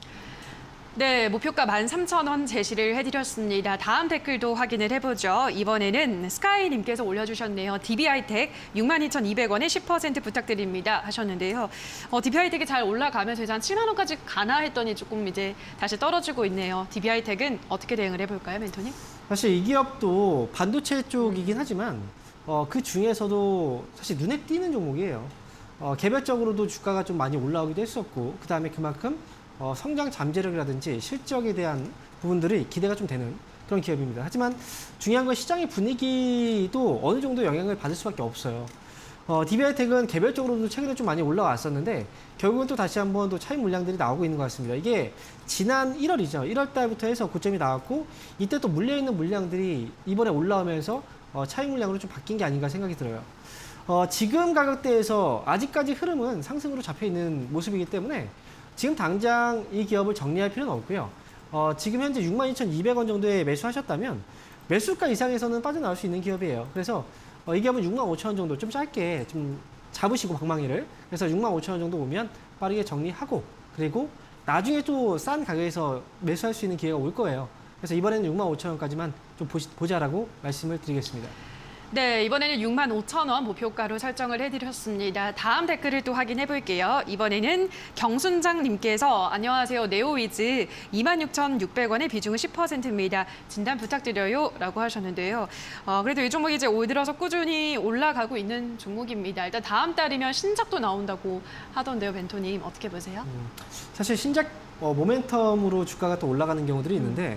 네, 목표가 13,000원 제시를 해드렸습니다. 다음 댓글도 확인을 해보죠. 이번에는 스카이님께서 올려주셨네요. DB하이텍 62,200원에 10% 부탁드립니다 하셨는데요. DB하이텍이 잘 올라가면서 이제 한 7만 원까지 가나 했더니 조금 이제 다시 떨어지고 있네요. DB하이텍은 어떻게 대응을 해볼까요, 멘토님? 사실 이 기업도 반도체 쪽이긴 하지만 그 중에서도 사실 눈에 띄는 종목이에요. 개별적으로도 주가가 좀 많이 올라오기도 했었고 그 다음에 그만큼 성장 잠재력이라든지 실적에 대한 부분들이 기대가 좀 되는 그런 기업입니다. 하지만 중요한 건 시장의 분위기도 어느 정도 영향을 받을 수밖에 없어요. DB하이텍은 개별적으로도 최근에 좀 많이 올라왔었는데 결국은 또 다시 한번 또 차익 물량들이 나오고 있는 것 같습니다. 이게 지난 1월이죠. 1월 달부터 해서 고점이 나왔고 이때 또 물려있는 물량들이 이번에 올라오면서 차익 물량으로 좀 바뀐 게 아닌가 생각이 들어요. 지금 가격대에서 아직까지 흐름은 상승으로 잡혀 있는 모습이기 때문에 지금 당장 이 기업을 정리할 필요는 없고요. 지금 현재 62,200원 정도에 매수하셨다면 매수가 이상에서는 빠져나올 수 있는 기업이에요. 그래서 이 기업은 65,000원 정도 좀 짧게 좀 잡으시고 방망이를 그래서 65,000원 정도 오면 빠르게 정리하고 그리고 나중에 또 싼 가격에서 매수할 수 있는 기회가 올 거예요. 그래서 이번에는 65,000원까지만 좀 보자라고 말씀을 드리겠습니다. 네, 이번에는 65,000원 목표가로 설정을 해드렸습니다. 다음 댓글을 또 확인해 볼게요. 이번에는 경순장님께서 안녕하세요. 네오위즈 26,600원의 비중은 10%입니다. 진단 부탁드려요. 라고 하셨는데요. 그래도 이 종목이 이제 올 들어서 꾸준히 올라가고 있는 종목입니다. 일단 다음 달이면 신작도 나온다고 하던데요. 벤토님 어떻게 보세요? 사실 신작 모멘텀으로 주가가 또 올라가는 경우들이 있는데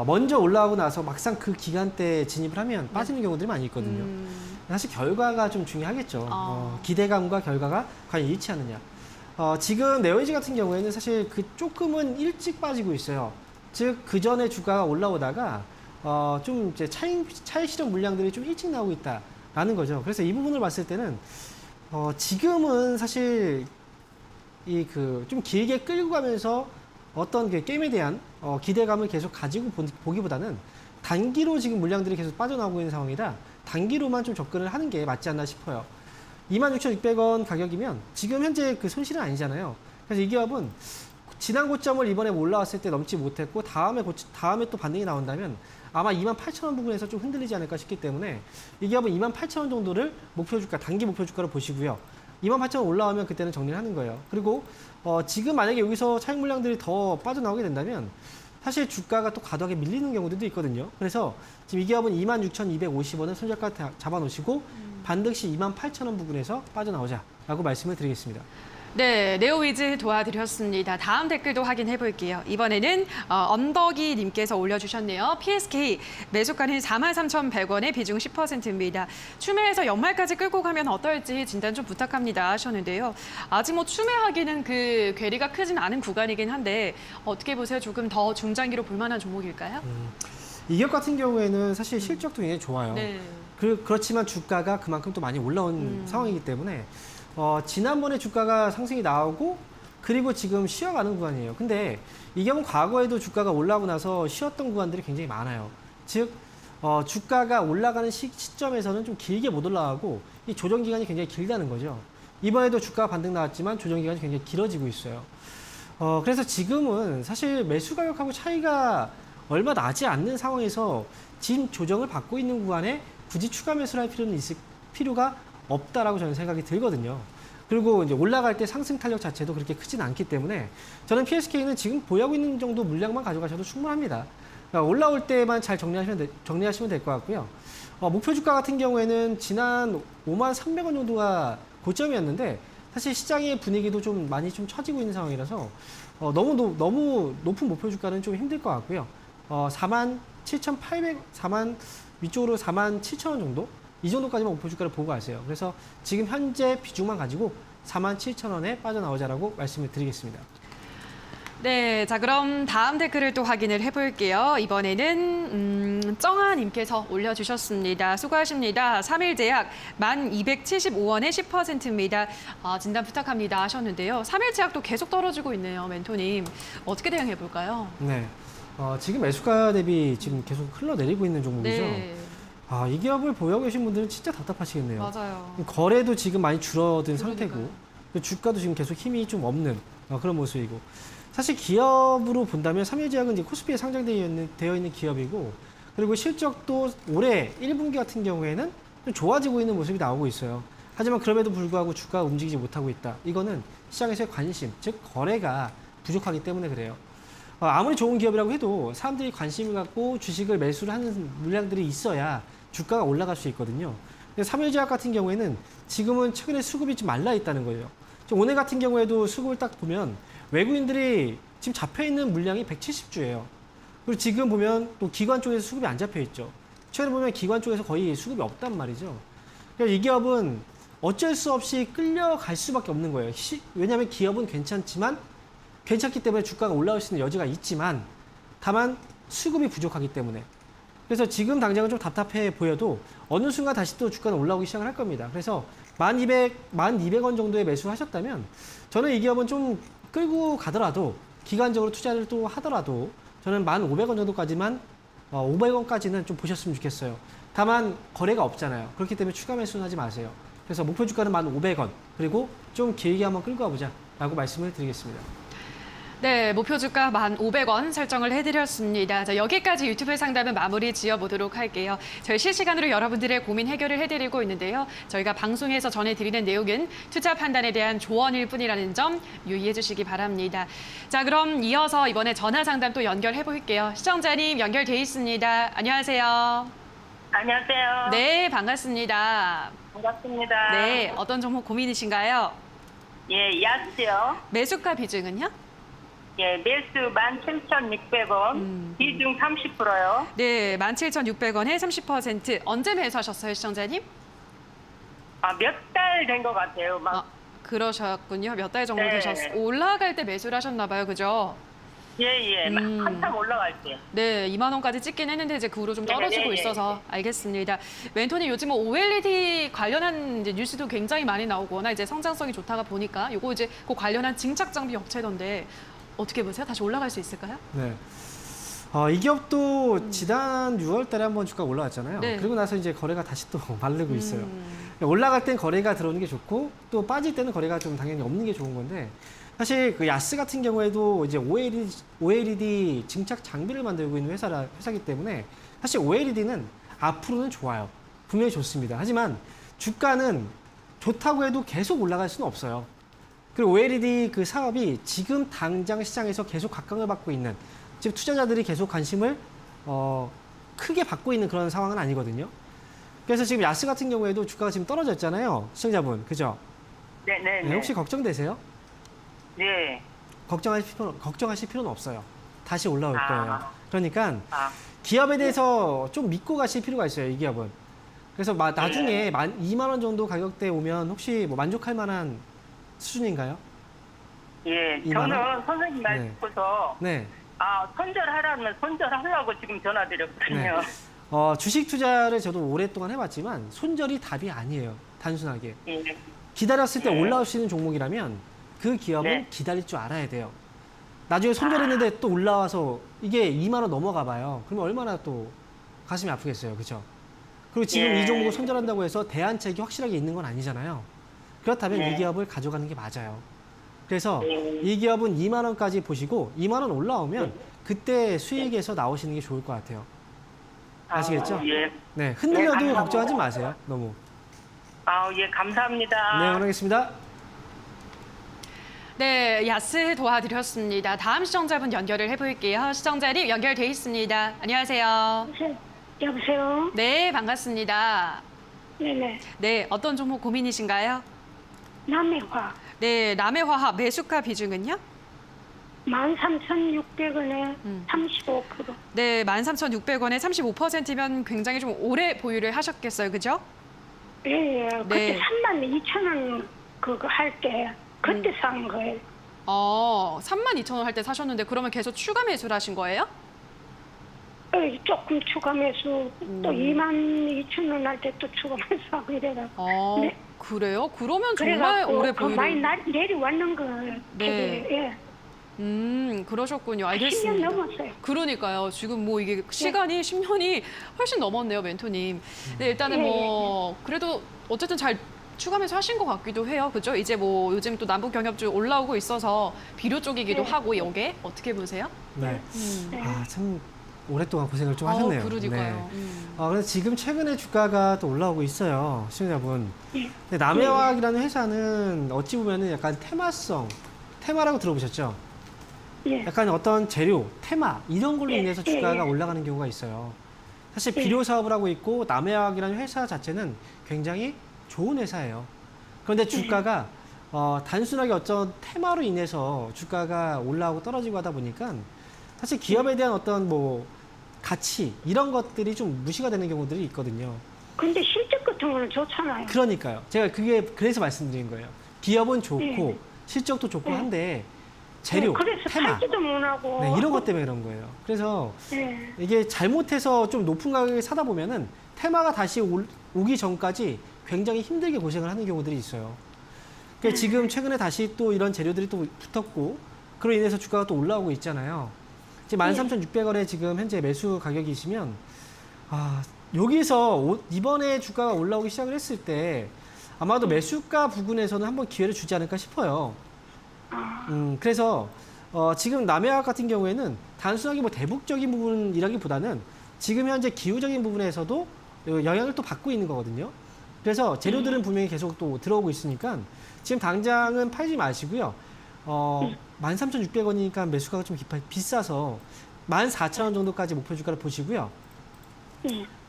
먼저 올라가고 나서 막상 그 기간대에 진입을 하면 빠지는 경우들이 많이 있거든요. 사실 결과가 좀 중요하겠죠. 기대감과 결과가 과연 일치하느냐. 지금 네오위즈 같은 경우에는 사실 그 조금은 일찍 빠지고 있어요. 즉, 그 전에 주가가 올라오다가 좀 이제 차익 실현 물량들이 좀 일찍 나오고 있다라는 거죠. 그래서 이 부분을 봤을 때는 지금은 사실 좀 길게 끌고 가면서 어떤 그 게임에 대한 기대감을 계속 가지고 보기보다는 단기로 지금 물량들이 계속 빠져나오고 있는 상황이라 단기로만 좀 접근을 하는 게 맞지 않나 싶어요. 26,600원 가격이면 지금 현재 그 손실은 아니잖아요. 그래서 이 기업은 지난 고점을 이번에 올라왔을 때 넘지 못했고 다음에 또 반등이 나온다면 아마 28,000원 부분에서 좀 흔들리지 않을까 싶기 때문에 이 기업은 28,000원 정도를 단기 목표 주가로 보시고요. 28,000원 올라오면 그때는 정리를 하는 거예요. 그리고 지금 만약에 여기서 차익 물량들이 더 빠져나오게 된다면 사실 주가가 또 과도하게 밀리는 경우들도 있거든요. 그래서 지금 이 기업은 26,250원을 손절가 잡아놓으시고 반드시 28,000원 부분에서 빠져나오자라고 말씀을 드리겠습니다. 네, 네오위즈 도와드렸습니다. 다음 댓글도 확인해 볼게요. 이번에는 언덕이 님께서 올려주셨네요. PSK 매수가는 43,100원에 비중 10%입니다. 추매해서 연말까지 끌고 가면 어떨지 진단 좀 부탁합니다 하셨는데요. 아직 뭐 추매하기는 그 괴리가 크진 않은 구간이긴 한데 어떻게 보세요? 조금 더 중장기로 볼만한 종목일까요? 이 기업 같은 경우에는 사실 실적도 굉장히 좋아요. 네. 그렇지만 주가가 그만큼 또 많이 올라온 상황이기 때문에 지난번에 주가가 상승이 나오고 그리고 지금 쉬어가는 구간이에요. 근데 이 경우 과거에도 주가가 올라오고 나서 쉬었던 구간들이 굉장히 많아요. 즉 주가가 올라가는 시점에서는 좀 길게 못 올라가고 이 조정 기간이 굉장히 길다는 거죠. 이번에도 주가가 반등 나왔지만 조정 기간이 굉장히 길어지고 있어요. 그래서 지금은 사실 매수 가격하고 차이가 얼마 나지 않는 상황에서 지금 조정을 받고 있는 구간에 굳이 추가 매수를 할 필요는 있을 필요가 없다라고 저는 생각이 들거든요. 그리고 이제 올라갈 때 상승 탄력 자체도 그렇게 크진 않기 때문에 저는 PSK는 지금 보유하고 있는 정도 물량만 가져가셔도 충분합니다. 그러니까 올라올 때만 잘 정리하시면 될 것 같고요. 목표 주가 같은 경우에는 지난 53,300원 정도가 고점이었는데 사실 시장의 분위기도 좀 많이 좀 처지고 있는 상황이라서 너무 높은 목표 주가는 좀 힘들 것 같고요. 47,800, 위쪽으로 47,000원 정도? 이 정도까지만 목표 주가를 보고 가세요. 그래서 지금 현재 비중만 가지고 47,000원에 빠져나오자라고 말씀을 드리겠습니다. 네, 자 그럼 다음 댓글을 또 확인을 해볼게요. 이번에는 정아님께서 올려주셨습니다. 수고하십니다. 3일제약 1,275원에 10%입니다. 진단 부탁합니다 하셨는데요. 3일제약도 계속 떨어지고 있네요. 멘토님. 어떻게 대응해볼까요? 네. 지금 매수가 대비 지금 계속 흘러내리고 있는 종목이죠. 네, 이 기업을 보유하고 계신 분들은 진짜 답답하시겠네요. 맞아요. 거래도 지금 많이 줄어든 그러니까요. 상태고 주가도 지금 계속 힘이 좀 없는 그런 모습이고 사실 기업으로 본다면 삼일제약은 이제 코스피에 상장되어 있는 기업이고 그리고 실적도 올해 1분기 같은 경우에는 좀 좋아지고 있는 모습이 나오고 있어요. 하지만 그럼에도 불구하고 주가가 움직이지 못하고 있다. 이거는 시장에서의 관심, 즉 거래가 부족하기 때문에 그래요. 아무리 좋은 기업이라고 해도 사람들이 관심을 갖고 주식을 매수를 하는 물량들이 있어야 주가가 올라갈 수 있거든요. 근데 삼일제약 같은 경우에는 지금은 최근에 수급이 좀 말라 있다는 거예요. 오늘 같은 경우에도 수급을 딱 보면 외국인들이 지금 잡혀 있는 물량이 170주예요. 그리고 지금 보면 또 기관 쪽에서 수급이 안 잡혀 있죠. 최근에 보면 기관 쪽에서 거의 수급이 없단 말이죠. 그래서 이 기업은 어쩔 수 없이 끌려갈 수밖에 없는 거예요. 왜냐하면 기업은 괜찮기 때문에 주가가 올라올 수 있는 여지가 있지만 다만 수급이 부족하기 때문에 그래서 지금 당장은 좀 답답해 보여도 어느 순간 다시 또 주가는 올라오기 시작을 할 겁니다. 그래서 1,200원 정도에 매수하셨다면 저는 이 기업은 좀 끌고 가더라도 기간적으로 투자를 또 하더라도 저는 1,500원 정도까지만 500원까지는 좀 보셨으면 좋겠어요. 다만 거래가 없잖아요. 그렇기 때문에 추가 매수는 하지 마세요. 그래서 목표 주가는 1,500원 그리고 좀 길게 한번 끌고 가보자 라고 말씀을 드리겠습니다. 네, 목표 주가 1,500원 설정을 해드렸습니다. 자, 여기까지 유튜브 상담은 마무리 지어보도록 할게요. 저희 실시간으로 여러분들의 고민 해결을 해드리고 있는데요. 저희가 방송에서 전해드리는 내용은 투자 판단에 대한 조언일 뿐이라는 점 유의해 주시기 바랍니다. 자, 그럼 이어서 이번에 전화 상담 또 연결해 볼게요. 시청자님 연결돼 있습니다. 안녕하세요. 안녕하세요. 네, 반갑습니다. 반갑습니다. 네, 어떤 종목 고민이신가요? 예, 야스요. 매수가 비중은요? 예, 매수 17,600원, 비중 30%요. 네, 17,600원에 30%. 언제 매수하셨어요, 시청자님? 몇 달 된 것 같아요. 그러셨군요. 몇 달 정도 네. 되셨어요. 올라갈 때 매수를 하셨나 봐요. 그죠? 예, 한참 올라갈 때. 네, 2만 원까지 찍긴 했는데 이제 그 후로 좀 떨어지고 네. 있어서 알겠습니다. 멘토님 요즘 OLED 관련한 이제 뉴스도 굉장히 많이 나오고 워낙 이제 성장성이 좋다가 보니까 요거 이제 그 관련한 증착 장비 업체던데 어떻게 보세요? 다시 올라갈 수 있을까요? 네. 이 기업도 지난 6월 달에 한번 주가가 올라왔잖아요. 네. 그리고 나서 이제 거래가 다시 또 마르고 있어요. 올라갈 땐 거래가 들어오는 게 좋고 또 빠질 때는 거래가 좀 당연히 없는 게 좋은 건데 사실 그 야스 같은 경우에도 이제 OLED 증착 장비를 만들고 있는 회사기 때문에 사실 OLED는 앞으로는 좋아요. 분명히 좋습니다. 하지만 주가는 좋다고 해도 계속 올라갈 수는 없어요. 그리고 OLED 그 사업이 지금 당장 시장에서 계속 각광을 받고 있는 즉 투자자들이 계속 관심을 크게 받고 있는 그런 상황은 아니거든요. 그래서 지금 야스 같은 경우에도 주가가 지금 떨어졌잖아요. 시청자분, 그죠? 네. 네, 혹시 걱정되세요? 네. 걱정하실 필요는 없어요. 다시 올라올 아. 거예요. 그러니까 아, 기업에 대해서 좀 믿고 가실 필요가 있어요, 이 기업은. 그래서 나중에 2만 원 정도 가격대 오면 혹시 뭐 만족할 만한 수준인가요? 예. 2만 저는 원? 선생님 말 네. 듣고서 네. 손절하라면 손절하려고 지금 전화드렸거든요. 주식 투자를 저도 오랫동안 해봤지만 손절이 답이 아니에요. 단순하게. 예. 기다렸을 때 올라올 수 있는 종목이라면 그 기업은 네. 기다릴 줄 알아야 돼요. 나중에 손절했는데 또 올라와서 이게 2만 원 넘어가 봐요. 그러면 얼마나 또 가슴이 아프겠어요. 그렇죠? 그리고 지금 예. 이 종목을 손절한다고 해서 대안책이 확실하게 있는 건 아니잖아요. 그렇다면 네. 이 기업을 가져가는 게 맞아요. 그래서 네. 이 기업은 2만 원까지 보시고 2만 원 올라오면 그때 수익에서 나오시는 게 좋을 것 같아요. 아시겠죠? 예. 네, 흔들려도 감사합니다. 걱정하지 마세요. 너무. 예, 감사합니다. 네, 응원하겠습니다. 네, 야스 도와드렸습니다. 다음 시청자분 연결을 해볼게요. 시청자님 연결돼 있습니다. 안녕하세요. 여보세요? 네, 반갑습니다. 네네. 네, 어떤 종목 고민이신가요? 남해화. 네, 남해화학 매수가 비중은요? 13,600원에 35%. 네, 13,600원에 35%면 굉장히 좀 오래 보유를 하셨겠어요, 그죠? 예, 예. 그때 네. 32,000원 그거 할 때, 그때 산 거예요. 32,000원 할 때 사셨는데 그러면 계속 추가 매수를 하신 거예요? 조금 추가 매수, 또 22,000원 할 때 또 추가 매수하고 이래가지고. 네. 그래요? 그러면 정말 그래갖고 오래 그 많이 보유를... 내려왔는 거예요. 네. 예. 그러셨군요. 10년 알겠습니다. 넘었어요. 그러니까요. 지금 뭐 이게 시간이 10년이 훨씬 넘었네요, 멘토님. 네, 일단은 예, 뭐 그래도 어쨌든 잘 추가 매수하신 것 같기도 해요. 그죠? 이제 뭐 요즘 또 남북 경협주 올라오고 있어서 비료 쪽이기도 네. 하고 이게 어떻게 보세요? 네. 네. 참 오랫동안 고생을 좀 하셨네요. 그러니까요. 네. 그래서 지금 최근에 주가가 또 올라오고 있어요, 시청자분. 예. 근데 남해화학이라는 회사는 어찌 보면은 약간 테마라고 들어보셨죠? 예. 약간 어떤 재료, 테마 이런 걸로 예, 인해서 예, 주가가 예. 올라가는 경우가 있어요. 사실 예. 비료 사업을 하고 있고 남해화학이라는 회사 자체는 굉장히 좋은 회사예요. 그런데 주가가 단순하게 어떤 테마로 인해서 주가가 올라오고 떨어지고 하다 보니까 사실 기업에 대한 어떤 뭐 가치 이런 것들이 좀 무시가 되는 경우들이 있거든요. 근데 실적 같은 거는 좋잖아요. 그러니까요. 제가 그래서 말씀드린 거예요. 기업은 좋고 예. 실적도 좋고 예. 한데 재료, 그래서 테마 팔지도 못하고. 네, 이런 것 때문에 그런 거예요. 그래서 예. 이게 잘못해서 좀 높은 가격에 사다 보면은 테마가 다시 오기 전까지 굉장히 힘들게 고생을 하는 경우들이 있어요. 그러니까 지금 최근에 다시 또 이런 재료들이 또 붙었고 그로 인해서 주가가 또 올라오고 있잖아요. 지금 13,600원에 지금 현재 매수 가격이시면 여기서 이번에 주가가 올라오기 시작을 했을 때 아마도 매수가 부근에서는 한번 기회를 주지 않을까 싶어요. 그래서 지금 남해화학 같은 경우에는 단순하게 뭐 대북적인 부분이라기보다는 지금 현재 기후적인 부분에서도 영향을 또 받고 있는 거거든요. 그래서 재료들은 분명히 계속 또 들어오고 있으니까 지금 당장은 팔지 마시고요. 13,600원이니까 매수가가 좀 비싸서 14,000원 정도까지 목표 주가를 보시고요.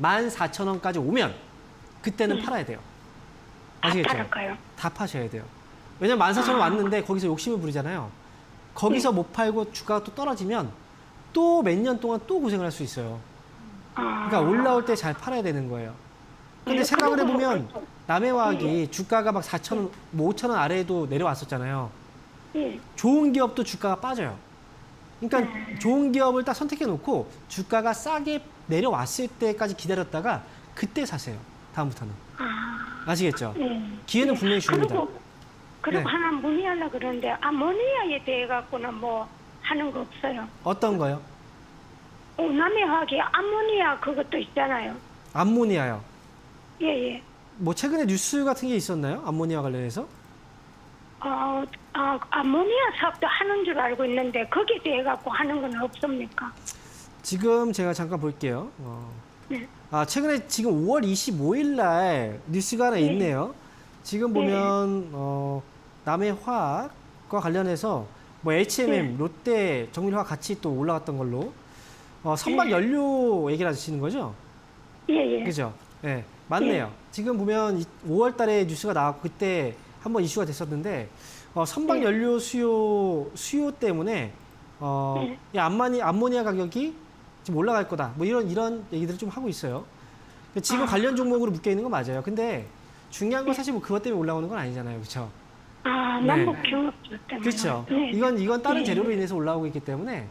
14,000원까지 오면 그때는 팔아야 돼요. 아시겠죠? 팔을까요? 다 파셔야 돼요. 왜냐면 14,000원 왔는데 거기서 욕심을 부리잖아요. 거기서 못 팔고 주가가 또 떨어지면 또 몇 년 동안 또 고생을 할 수 있어요. 그러니까 올라올 때 잘 팔아야 되는 거예요. 근데 생각을 해보면 남해화학이 주가가 막 4,000원, 뭐 5,000원 아래에도 내려왔었잖아요. 예. 좋은 기업도 주가가 빠져요. 그러니까 좋은 기업을 딱 선택해 놓고 주가가 싸게 내려왔을 때까지 기다렸다가 그때 사세요. 다음부터는. 아시겠죠? 기회는 분명히 줍니다. 그리고 네. 하나 문의하려고 그러는데 아모니아에 대해 갖고는 뭐 하는 거 없어요. 어떤 거요? 남해화학이 아모니아 그것도 있잖아요. 암모니아요. 예예. 뭐 최근에 뉴스 같은 게 있었나요? 암모니아 관련해서? 아모니아 사업도 하는 줄 알고 있는데 거기에 대해 갖고 하는 건 없습니까? 지금 제가 잠깐 볼게요. 네. 최근에 지금 5월 25일 날 뉴스가 하나 있네요. 지금 보면 남해화학과 관련해서 뭐 HMM, 롯데, 정밀화학 같이 또 올라갔던 걸로 선박 연료 얘기를 하시는 거죠? 예예. 그죠? 네, 맞네요. 지금 보면 5월 달에 뉴스가 나왔고 그때 한번 이슈가 됐었는데 선박 연료 수요 때문에 이 암모니아 가격이 지금 올라갈 거다. 뭐 이런 얘기들을 좀 하고 있어요. 지금 관련 종목으로 묶여 있는 건 맞아요. 근데 중요한 건 사실 뭐 그것 때문에 올라오는 건 아니잖아요. 그렇죠? 남북 경협조 때문에. 그렇죠. 네. 이건 다른 네. 재료로 인해서 올라오고 있기 때문에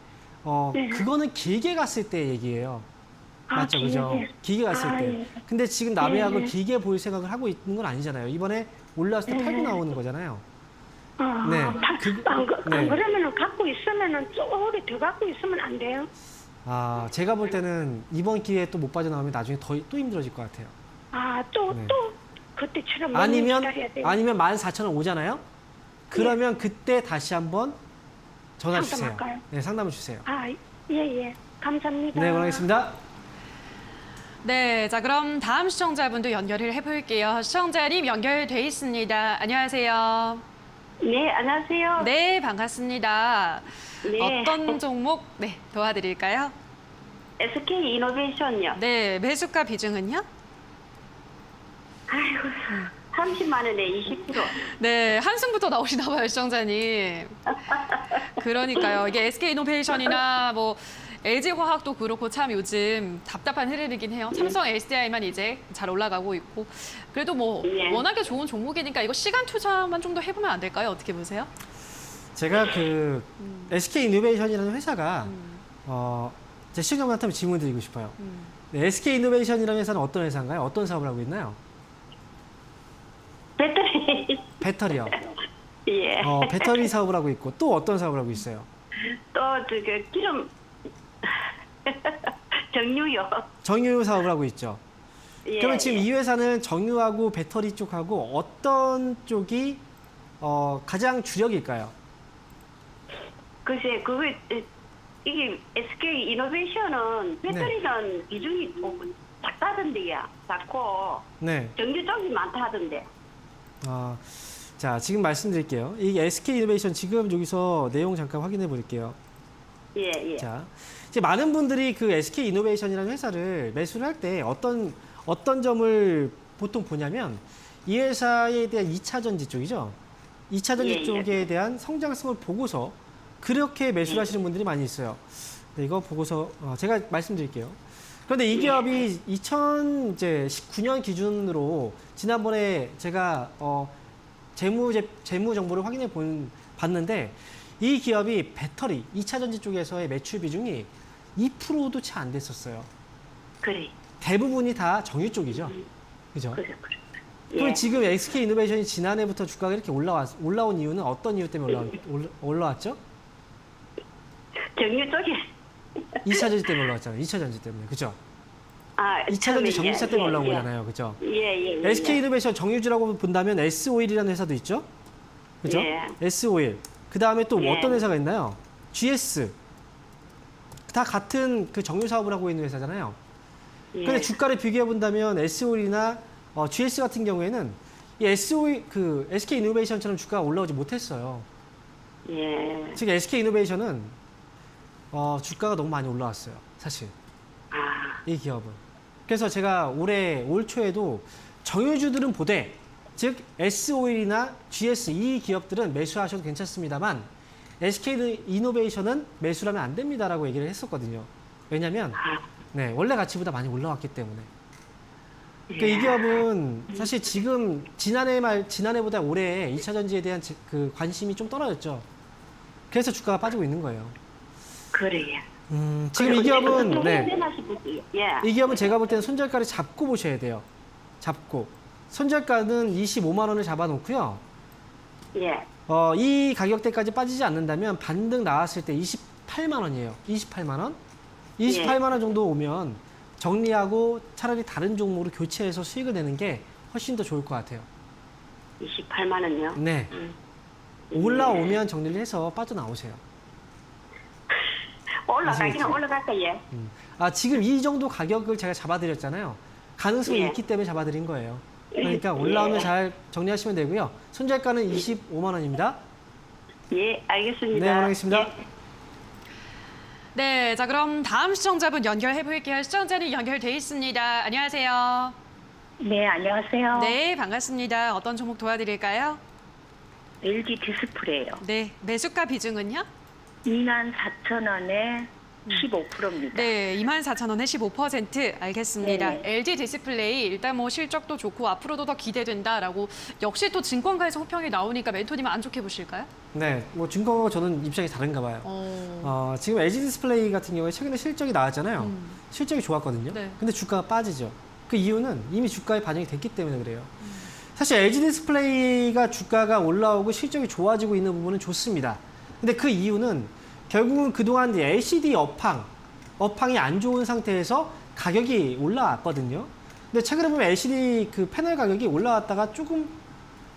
네. 그거는 길게 갔을 때 얘기예요. 맞죠, 그죠? 길게 갔을 때. 예. 근데 지금 남해학을 네. 길게 볼 생각을 하고 있는 건 아니잖아요. 이번에 올라왔을 때 팔고 나오는 거잖아요. 네. 안 그러면은 갖고 있으면은 좀 오래 더 갖고 있으면 안 돼요? 제가 볼 때는 이번 기회에 또 못 빠져나오면 나중에 또 힘들어질 것 같아요. 또 네. 그때처럼 아니면 기다려야 돼요. 14,000원 오잖아요. 그러면 그때 다시 한번 전화 주세요. 상담할까요? 네, 상담을 주세요. 예. 감사합니다. 네, 고맙습니다. 네, 자 그럼 다음 시청자분도 연결을 해볼게요. 시청자님 연결돼 있습니다. 안녕하세요. 네, 안녕하세요. 네, 반갑습니다. 네. 어떤 종목 도와드릴까요? SK 이노베이션요. 네, 매수가 비중은요? 아이고, 30만 원에 20%. 네, 한숨부터 나오시나 봐요, 시청자님. 그러니까요. 이게 SK이노베이션이나 뭐 LG화학도 그렇고 참 요즘 답답한 흐름이긴 해요. 삼성 SDI만 이제 잘 올라가고 있고. 그래도 뭐 네. 워낙에 좋은 종목이니까 이거 시간 투자만 좀 더 해보면 안 될까요? 어떻게 보세요? 제가 SK 이노베이션이라는 회사가 제 시간 같으면 질문 드리고 싶어요. 네, SK 이노베이션이라는 회사는 어떤 회사인가요? 어떤 사업을 하고 있나요? 배터리. 배터리요. 예. 배터리 사업을 하고 있고 또 어떤 사업을 하고 있어요? 또 기름 정유요. 정유 사업을 하고 있죠. 예. 그러면 지금 이 회사는 정유하고 배터리 쪽하고 어떤 쪽이 가장 주력일까요? 글쎄, 이게 SK 이노베이션은 배터리는 비중이 작다던데요. 작고 네. 정유 쪽이 많다 하던데. 자, 지금 말씀드릴게요. 이게 SK 이노베이션 지금 여기서 내용 잠깐 확인해 볼게요. 예. 자, 이제 많은 분들이 그 SK 이노베이션이라는 회사를 매수를 할 때 어떤 점을 보통 보냐면 이 회사에 대한 2차 전지 쪽이죠. 2차 전지 예. 쪽에 대한 성장성을 보고서 그렇게 매수를 하시는 분들이 많이 있어요. 네, 이거 보고서 제가 말씀드릴게요. 그런데 이 기업이 2019년 기준으로 지난번에 제가 재무 정보를 확인해 봤는데 이 기업이 배터리 2차 전지 쪽에서의 매출 비중이 2%도 채 안 됐었어요. 그래. 대부분이 다 정유 쪽이죠. 그죠? 그래. 그럼 지금 SK 이노베이션이 지난해부터 주가가 이렇게 올라온 이유는 어떤 이유 때문에 올라왔죠? 정유 쪽에. 2차 전지 때문에 올라왔잖아요. 2차 전지 때문에. 그죠? 2차 전지 처음에, 전기차 때문에 올라온 거잖아요. 그죠? 예. SK 이노베이션 정유주라고 본다면 S-오일이라는 회사도 있죠? 그죠? 예. S-오일. 그 다음에 또 예. 어떤 회사가 있나요? GS. 다 같은 그 정유 사업을 하고 있는 회사잖아요. 예. 근데 주가를 비교해 본다면 S-오일이나 GS 같은 경우에는 이 S-오일, SK 이노베이션처럼 주가가 올라오지 못했어요. 예. 즉 SK 이노베이션은 주가가 너무 많이 올라왔어요. 사실. 이 기업은. 그래서 제가 올 초에도 정유주들은 보되, 즉 S-오일이나 GS 이 기업들은 매수하셔도 괜찮습니다만 SK 이노베이션은 매수를 하면 안 됩니다라고 얘기를 했었거든요. 왜냐하면 원래 가치보다 많이 올라왔기 때문에. 그러니까 이 기업은 사실 지금 지난해보다 올해 2차 전지에 대한 그 관심이 좀 떨어졌죠. 그래서 주가가 빠지고 있는 거예요. 그래요. 지금 이 기업은 예. 이 기업은 제가 볼 때는 손절가를 잡고 보셔야 돼요. 잡고. 손절가는 25만 원을 잡아놓고요. 예. 이 가격대까지 빠지지 않는다면 반등 나왔을 때 28만 원이에요. 28만 원? 28만 원 정도 오면 정리하고 차라리 다른 종목으로 교체해서 수익을 내는 게 훨씬 더 좋을 것 같아요. 28만 원요? 네. 올라오면 정리를 해서 빠져나오세요. 올라가기는 아시겠죠? 올라갈 거예요. 지금 이 정도 가격을 제가 잡아드렸잖아요. 가능성이 예. 있기 때문에 잡아드린 거예요. 그러니까 올라오면 잘 정리하시면 되고요. 손절가는 25만 원입니다. 예, 알겠습니다. 네, 원하겠습니다. 예. 네, 자 그럼 다음 시청자분 연결해 볼게요. 시청자님 연결돼 있습니다. 안녕하세요. 네, 안녕하세요. 네, 반갑습니다. 어떤 종목 도와드릴까요? LG 디스플레이요. 네, 매수가 비중은요? 24,000원에 15%입니다. 네, 24,000원에 15%. 알겠습니다. 네. LG 디스플레이 일단 뭐 실적도 좋고 앞으로도 더 기대된다라고 역시 또 증권가에서 호평이 나오니까 멘토님은 안 좋게 보실까요? 네, 뭐 증거가 저는 입장이 다른가 봐요. 지금 LG 디스플레이 같은 경우에 최근에 실적이 나왔잖아요. 실적이 좋았거든요. 네. 근데 주가가 빠지죠. 그 이유는 이미 주가에 반영이 됐기 때문에 그래요. 사실 LG 디스플레이가 주가가 올라오고 실적이 좋아지고 있는 부분은 좋습니다. 근데 그 이유는 결국은 그동안 이제 LCD 업황이 안 좋은 상태에서 가격이 올라왔거든요. 근데 최근에 보면 LCD 그 패널 가격이 올라왔다가 조금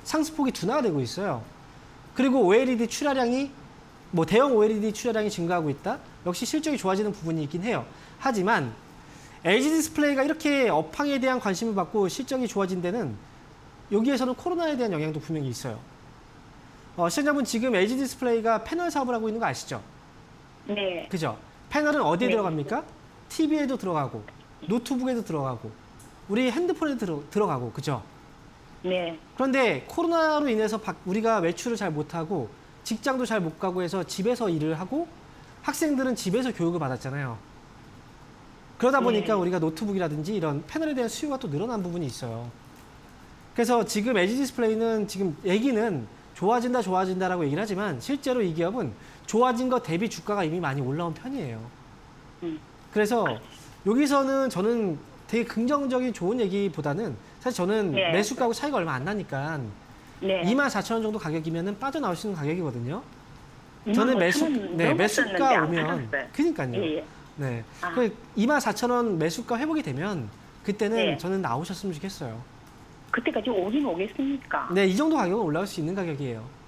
상승폭이 둔화가 되고 있어요. 그리고 OLED 출하량이 뭐 대형 OLED 출하량이 증가하고 있다. 역시 실적이 좋아지는 부분이 있긴 해요. 하지만 LG 디스플레이가 이렇게 업황에 대한 관심을 받고 실적이 좋아진 데는 여기에서는 코로나에 대한 영향도 분명히 있어요. 시청자분 지금 LG 디스플레이가 패널 사업을 하고 있는 거 아시죠? 네. 그죠? 패널은 어디에 네. 들어갑니까? TV에도 들어가고 노트북에도 들어가고 우리 핸드폰에도 들어가고 그죠? 네. 그런데 코로나로 인해서 우리가 외출을 잘 못하고 직장도 잘 못 가고 해서 집에서 일을 하고 학생들은 집에서 교육을 받았잖아요. 그러다 보니까 우리가 노트북이라든지 이런 패널에 대한 수요가 또 늘어난 부분이 있어요. 그래서 지금 LG 디스플레이는 지금 얘기는 좋아진다라고 얘기를 하지만 실제로 이 기업은 좋아진 것 대비 주가가 이미 많이 올라온 편이에요. 그래서 여기서는 저는 되게 긍정적인 좋은 얘기보다는 사실 저는 네. 매수가하고 차이가 얼마 안 나니까 네. 24,000원 정도 가격이면 빠져나올 수 있는 가격이거든요. 25,000원 저는 넘었었는데 매수가 안 오면 팔았어요. 그러니까요. 예, 예. 네. 아. 그 24,000원 매수가 회복이 되면 그때는 네. 저는 나오셨으면 좋겠어요. 그때까지 오긴 오겠습니까? 네, 이 정도 가격은 올라올 수 있는 가격이에요.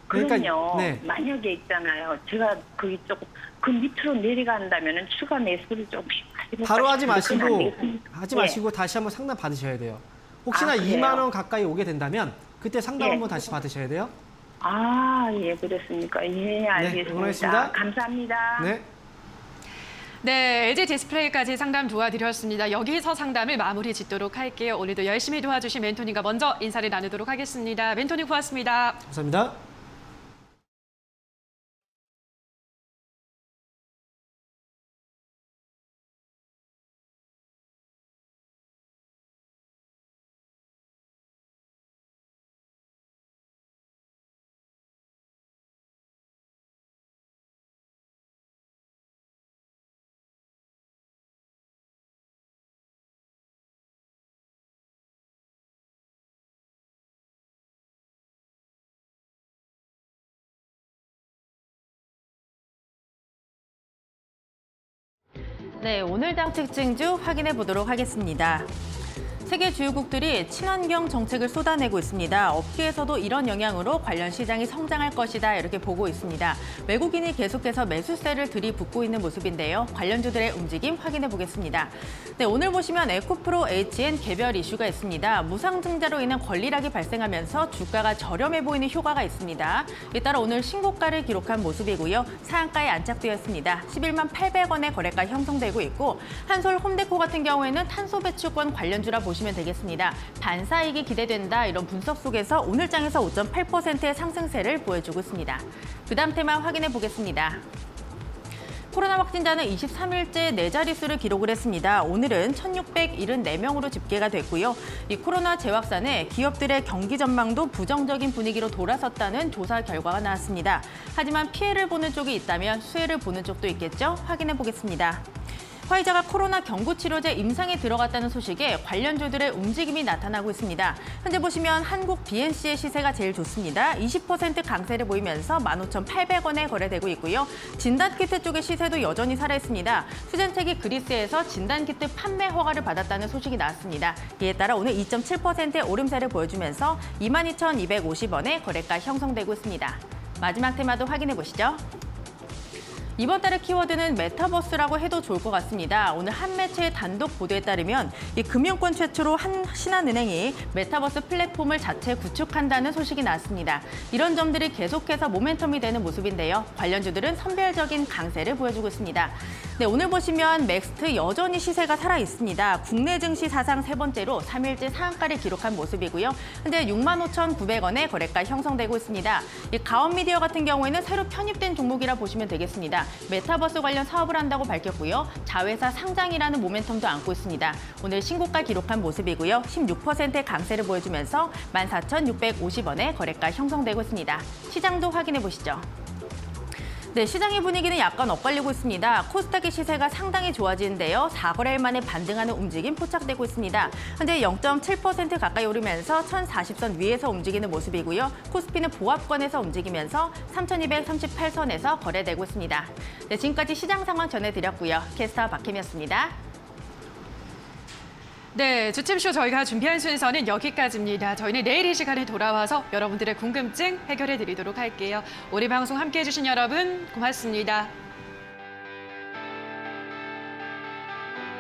그럼요. 네. 만약에 있잖아요. 제가 그게 조금 그 밑으로 내려간다면은 추가 매수를 좀 바로 하지 마시고 예. 마시고 다시 한번 상담 받으셔야 돼요. 혹시나 아, 그래요? 2만 원 가까이 오게 된다면 그때 상담 예. 한번 다시 받으셔야 돼요. 아, 예, 그렇습니까? 예, 알겠습니다. 응원하겠습니다. 감사합니다. 네. 네, LG 디스플레이까지 상담 도와드렸습니다. 여기서 상담을 마무리 짓도록 할게요. 오늘도 열심히 도와주신 멘토님과 먼저 인사를 나누도록 하겠습니다. 멘토님 고맙습니다. 감사합니다. 네, 오늘 당 특징주 확인해 보도록 하겠습니다. 세계 주요국들이 친환경 정책을 쏟아내고 있습니다. 업계에서도 이런 영향으로 관련 시장이 성장할 것이다 이렇게 보고 있습니다. 외국인이 계속해서 매수세를 들이붓고 있는 모습인데요. 관련주들의 움직임 확인해 보겠습니다. 네, 오늘 보시면 에코프로 HN 개별 이슈가 있습니다. 무상증자로 인한 권리락이 발생하면서 주가가 저렴해 보이는 효과가 있습니다. 이따라 오늘 신고가를 기록한 모습이고요. 상한가에 안착되었습니다. 11만 800원의 거래가 형성되고 있고 한솔 홈데코 같은 경우에는 탄소 배출권 관련주라 보시면 되겠습니다. 반사이익이 기대된다 이런 분석 속에서 오늘 장에서 5.8%의 상승세를 보여주고 있습니다. 그다음 테마 확인해 보겠습니다. 코로나 확진자는 23일째 4자릿수를 기록을 했습니다. 오늘은 1,674명으로 집계가 됐고요. 이 코로나 재확산에 기업들의 경기 전망도 부정적인 분위기로 돌아섰다는 조사 결과가 나왔습니다. 하지만 피해를 보는 쪽이 있다면 수혜를 보는 쪽도 있겠죠? 확인해 보겠습니다. 화이자가 코로나 경구치료제 임상에 들어갔다는 소식에 관련주들의 움직임이 나타나고 있습니다. 현재 보시면 한국 BNC의 시세가 제일 좋습니다. 20% 강세를 보이면서 15,800원에 거래되고 있고요. 진단키트 쪽의 시세도 여전히 살아있습니다. 수젠텍이 그리스에서 진단키트 판매 허가를 받았다는 소식이 나왔습니다. 이에 따라 오늘 2.7%의 오름세를 보여주면서 22,250원에 거래가 형성되고 있습니다. 마지막 테마도 확인해 보시죠. 이번 달의 키워드는 메타버스라고 해도 좋을 것 같습니다. 오늘 한 매체의 단독 보도에 따르면 이 금융권 최초로 신한은행이 메타버스 플랫폼을 자체 구축한다는 소식이 나왔습니다. 이런 점들이 계속해서 모멘텀이 되는 모습인데요. 관련주들은 선별적인 강세를 보여주고 있습니다. 네, 오늘 보시면 맥스트 여전히 시세가 살아 있습니다. 국내 증시 사상 세 번째로 3일째 상한가를 기록한 모습이고요. 현재 65,900원에 거래가 형성되고 있습니다. 이 가온미디어 같은 경우에는 새로 편입된 종목이라 보시면 되겠습니다. 메타버스 관련 사업을 한다고 밝혔고요. 자회사 상장이라는 모멘텀도 안고 있습니다. 오늘 신고가 기록한 모습이고요. 16%의 강세를 보여주면서 14,650원에 거래가 형성되고 있습니다. 시장도 확인해 보시죠. 네, 시장의 분위기는 약간 엇갈리고 있습니다. 코스닥의 시세가 상당히 좋아지는데요. 4거래일 만에 반등하는 움직임 포착되고 있습니다. 현재 0.7% 가까이 오르면서 1,040선 위에서 움직이는 모습이고요. 코스피는 보합권에서 움직이면서 3,238선에서 거래되고 있습니다. 네, 지금까지 시장 상황 전해드렸고요. 캐스터 박혜미였습니다. 네, 주침쇼 저희가 준비한 순서는 여기까지입니다. 저희는 내일 이 시간에 돌아와서 여러분들의 궁금증 해결해 드리도록 할게요. 우리 방송 함께해 주신 여러분 고맙습니다.